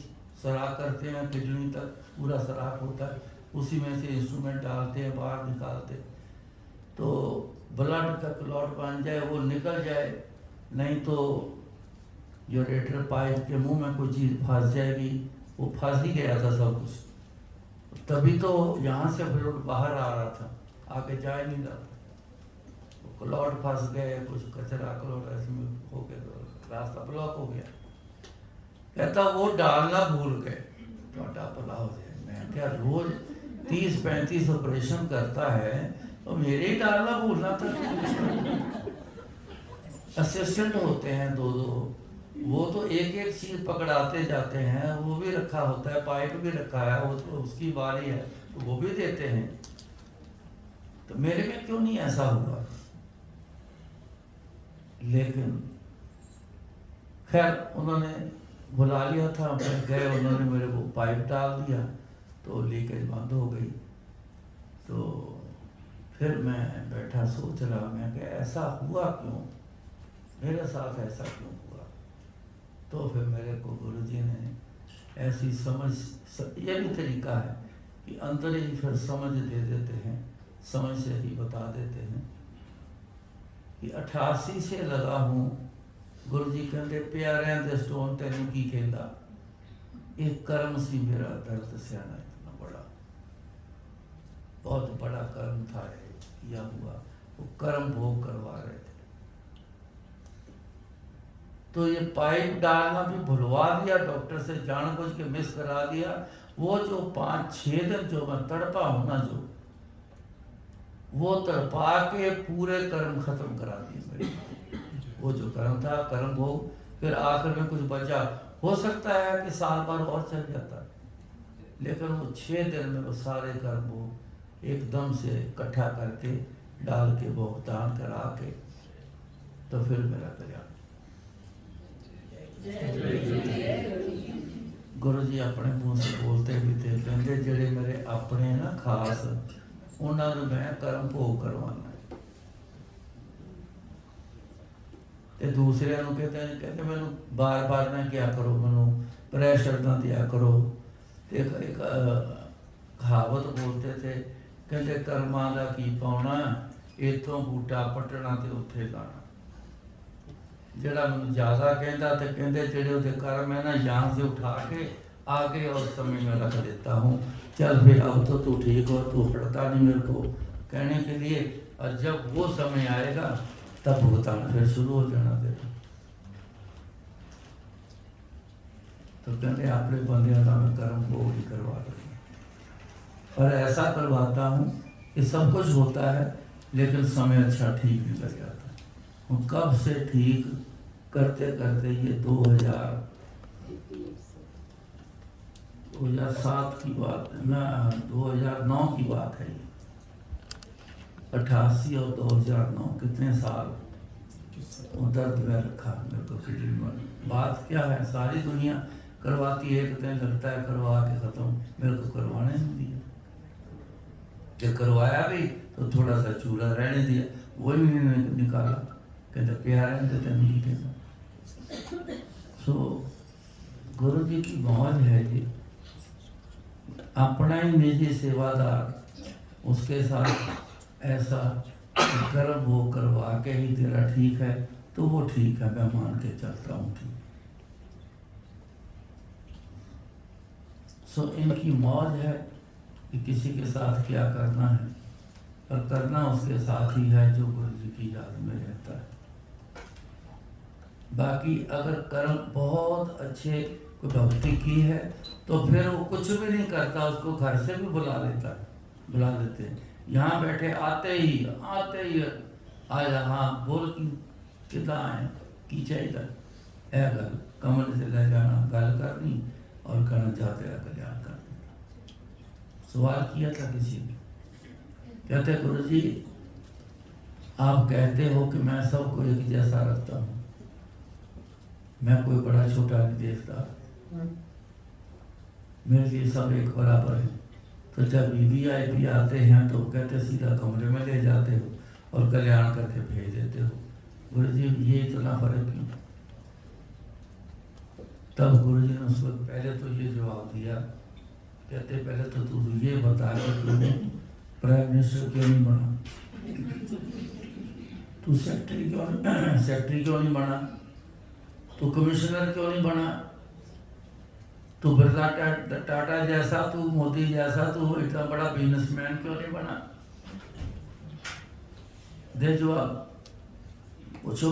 सराख करते हैं किडनी तक पूरा सराख होता है, उसी में से इंस्ट्रूमेंट डालते हैं, बाहर निकालते, तो ब्लड का क्लॉट बन जाए, वो निकल जाए। नहीं तो यूरेटर पाइप के मुंह में कोई चीज़ फंस जाएगी। वो फंस ही गया था सब कुछ, तभी तो यहाँ से ब्लड बाहर आ रहा था, आगे जा नहीं रहा था। क्लॉट फंस गए, कुछ कचरा क्लॉट ऐसे में हो गया, तो रास्ता ब्लॉक हो गया। कहता वो डालना भूल गए, तो भला हो जाए। मैं क्या रोज 30-35 ऑपरेशन करता है, तो मेरे ही डालना भूलना था। असिस्टेंट होते हैं 2-2, वो तो एक एक चीज पकड़ाते जाते हैं, वो भी रखा होता है, पाइप भी रखा है, वो तो उसकी बारी है तो वो भी देते हैं। तो मेरे में क्यों नहीं ऐसा हुआ? लेकिन खैर उन्होंने बुला लिया था, मैं गए, उन्होंने मेरे को पाइप डाल दिया तो लीकेज बंद हो गई। तो फिर मैं बैठा सोच रहा, मैं कि ऐसा हुआ क्यों, मेरे साथ ऐसा क्यों हुआ। तो फिर मेरे को गुरुजी ने ऐसी समझ, ये भी तरीका है कि अंदर ही फिर समझ दे देते हैं, समझ से ही बता देते हैं कि 88 से लगा हूँ। गुरुजी कहते प्यारे दे स्टोन तेन की कहता, एक कर्म सी मेरा दर्द सियाना इतना बड़ा, बहुत बड़ा कर्म था किया हुआ, वो कर्म भोग करवा रहे थे। तो ये पाइप डालना भी भुलवा दिया, डॉक्टर से जानबूझ के मिस करा दिया। वो जो 5-6 दिन जो मैं तड़पा हूं ना, जो वो तड़पा के पूरे कर्म खत्म करा दिए मेरे। वो जो कर्म था, कर्म भोग, फिर आखिर में कुछ बचा, हो सकता है कि साल भर और चल जाता, लेकिन वो 6 दिन में वो सारे कर्म भोग एकदम से इकट्ठा करके डाल के भुगतान करा के तो फिर मेरा कल्याण। गुरु जी अपने मुँह से बोलते भी थे, कहते जेड़े मेरे अपने ना खास, उन्होंने मैं कर्म भोग करवाना ते दूसरे कहते मैनू बार बार ना क्या करो, मैनू प्रेशर ना दिया करो। एक कहावत बोलते थे, कहते कर्मां दा की पाउना, इथों बूटा पटना ते उत्थे लाना। जड़ा मैं ज़्यादा कहता तो कहते जेड़े उसके कर्म है ना, यहाँ से उठा के आगे और समय में रख देता हूँ, चल फिर अब तो तू ठीक हो, तू हटता नहीं मेरे को कहने के लिए, और जब वो समय आएगा तब भुगतान फिर शुरू हो जाना तेरा। तो कहते अपने बंदियों का मैं कर्म भोग ही करवा रही हूँ, पर ऐसा करवाता हूँ कि सब कुछ होता है लेकिन समय अच्छा ठीक नहीं लग जाता। और कब से ठीक करते करते ये 2007 की बात है ना, 2009 की बात है ये, 88 और 2009 कितने साल वो दर्द में रखा मेरे को किडनी में। बात क्या है, सारी दुनिया करवाती है, कितने लगता है करवा के खत्म, मेरे को करवाने नहीं दिया। जब करवाया भी तो थोड़ा सा चूरा रहने दिया, वही नहीं निकाला, कहते प्यारे ने तेन की कहना। सो गुरु जी की मौज है जी, अपना ही निजी सेवादार उसके साथ ऐसा कर्म वो करवा के ही तेरा ठीक है तो वो ठीक है, मैं मान के चलता हूँ ठीक। सो इनकी मौज है कि किसी के साथ क्या करना है, और करना उसके साथ ही है जो गुरु जी की याद में रहता है। बाकी अगर कर्म बहुत अच्छे कोई भक्ति की है तो फिर वो कुछ भी नहीं करता, उसको घर से भी बुला लेते हैं, यहाँ बैठे आते ही आया, हाँ बोल कितना आए की चाहिए है, गल कमरे से ले जाना, गल करनी और कहना जाते रहा कल्याण कर। सवाल किया था किसी ने, कहते गुरु जी आप कहते हो कि मैं सबको एक जैसा रखता हूँ, मैं कोई बड़ा छोटा नहीं देखता, मेरे लिए सब एक बराबर है। तो जब वीवीआईपी आते हैं तो कहते सीधा कमरे में ले जाते हो और कल्याण करके भेज देते हो, गुरु जी ये इतना फर्क क्यों। तब गुरु जी ने उसको पहले तो ये जवाब दिया, कहते पहले तो तू ये बता कि तू प्राइम मिनिस्टर क्यों नहीं बना, तू सेक्रेटरी क्यों नहीं बना, तू कमिश्नर क्यों नहीं बना, तू बिरला टाटा जैसा, तू मोदी जैसा, तू इतना बड़ा बिजनेसमैन क्यों नहीं बना। दे जवाब, पूछो।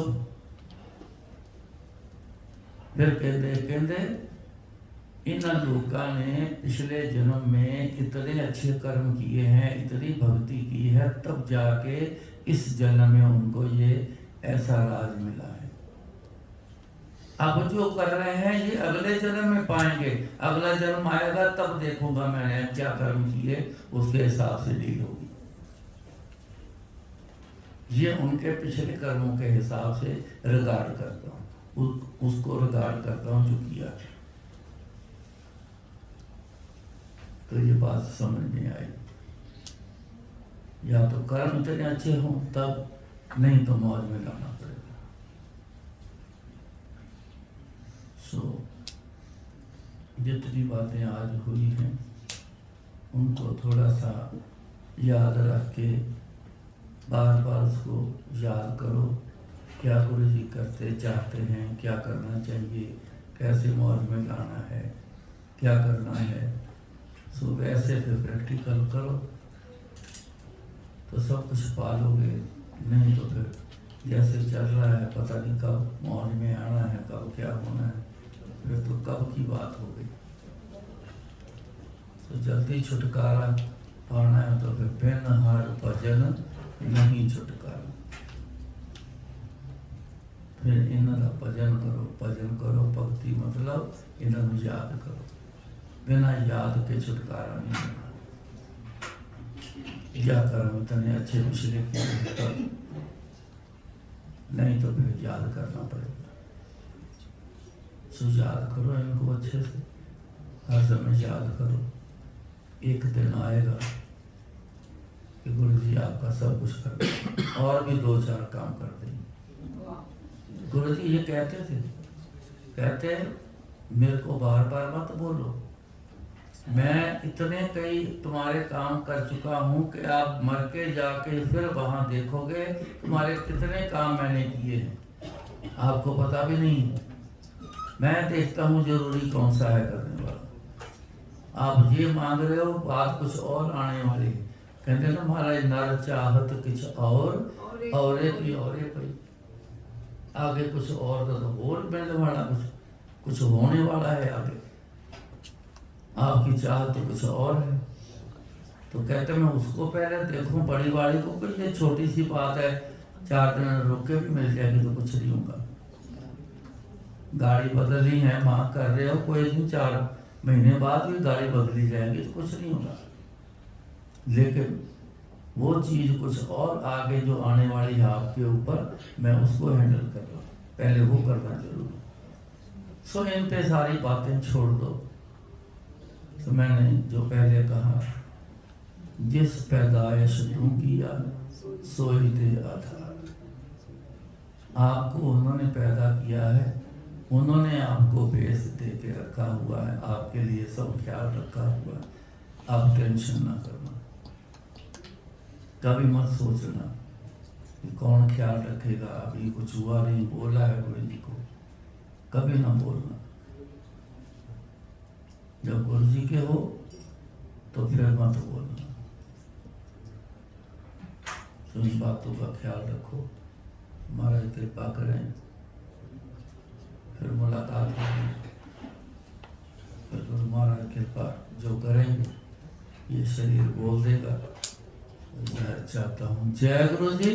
फिर कहते इन लोगों ने पिछले जन्म में इतने अच्छे कर्म किए हैं, इतनी भक्ति की है, तब जाके इस जन्म में उनको ये ऐसा राज मिला है। अब जो कर रहे हैं ये अगले जन्म में पाएंगे, अगला जन्म आएगा तब देखूंगा मैंने क्या कर्म किए, उसके हिसाब से डील होगी। ये उनके पिछले कर्मों के हिसाब से रिगार्ड करता हूँ, उसको रिगार्ड करता हूँ जो किया। तो ये बात समझ में आई। या तो कर्म इतने अच्छे हों तब, नहीं तो मौज में लाना पड़ेगा। सो जितनी बातें आज हुई हैं उनको थोड़ा सा याद रख के बार बार उसको याद करो। क्या गुरु जी करते चाहते हैं, क्या करना चाहिए, कैसे मौज में लाना है, क्या करना है। सो वैसे फिर प्रैक्टिकल करो तो सब कुछ पालोगे। नहीं तो फिर जैसे चल रहा है पता नहीं कब मौज में आना है, कब क्या होना है, फिर तो कब की बात हो गई। तो जल्दी छुटकारा पाना है तो फिर बिन हर भजन नहीं छुटकारा। फिर इनका भजन करो, भजन करो भक्ति मतलब इन्हें याद करो। बिना याद के छुटकारा नहीं होना। क्या कर्म इतने अच्छे पिछले किए तब, नहीं तो फिर याद करना पड़ेगा। सो याद करो इनको अच्छे से, हर समय याद करो। एक दिन आएगा कि गुरु जी आपका सब कुछ कर देंगे और भी 2-4 काम कर देंगे। गुरु जी ये कहते मेरे को बार बार मत बोलो, मैं इतने कई तुम्हारे काम कर चुका हूँ कि आप मर के जाके फिर वहाँ देखोगे तुम्हारे कितने काम मैंने किए हैं, आपको पता भी नहीं है। मैं देखता हूँ जरूरी कौन सा है करने वाला। आप ये मांग रहे हो, बात कुछ और आने वाली है। कहते ना महाराज नर चाहत कुछ और की और कोई आगे कुछ और मिलने वाला, कुछ होने वाला है आगे। आपकी चाहत तो कुछ और है। तो कहते मैं उसको पहले देखूं बड़ी वाली को, कि ये छोटी सी बात है, 4 दिन रुक के भी मिल जाएगी तो कुछ नहीं होगा। गाड़ी बदलनी है, माँ कर रहे हो, कोई नहीं 4 महीने बाद भी गाड़ी बदली जाएगी तो कुछ नहीं होगा। लेकिन वो चीज़ कुछ और आगे जो आने वाली है आपके ऊपर, मैं उसको हैंडल कर रहा हूँ, पहले वो करना जरूरी। सो इन पे सारी बातें छोड़ दो। तो मैंने जो पहले कहा, जिस पैदाइश तू किया सोई दे आधार। आपको उन्होंने पैदा किया है, उन्होंने आपको बेस दे के रखा हुआ है, आपके लिए सब ख्याल रखा हुआ है। आप टेंशन ना करना, कभी मत सोचना कि कौन ख्याल रखेगा, अभी कुछ हुआ नहीं, बोला है गुरु जी को, कभी ना बोलना। जब गुरु जी के हो तो फिर मत बोलना। तो इन बातों का ख्याल रखो। महाराज कृपा करें, फिर मुलाकात होगी, फिर गुरु महाराज कृपा जो करेंगे ये शरीर बोल देगा। मैं चाहता हूँ जय गुरु जी।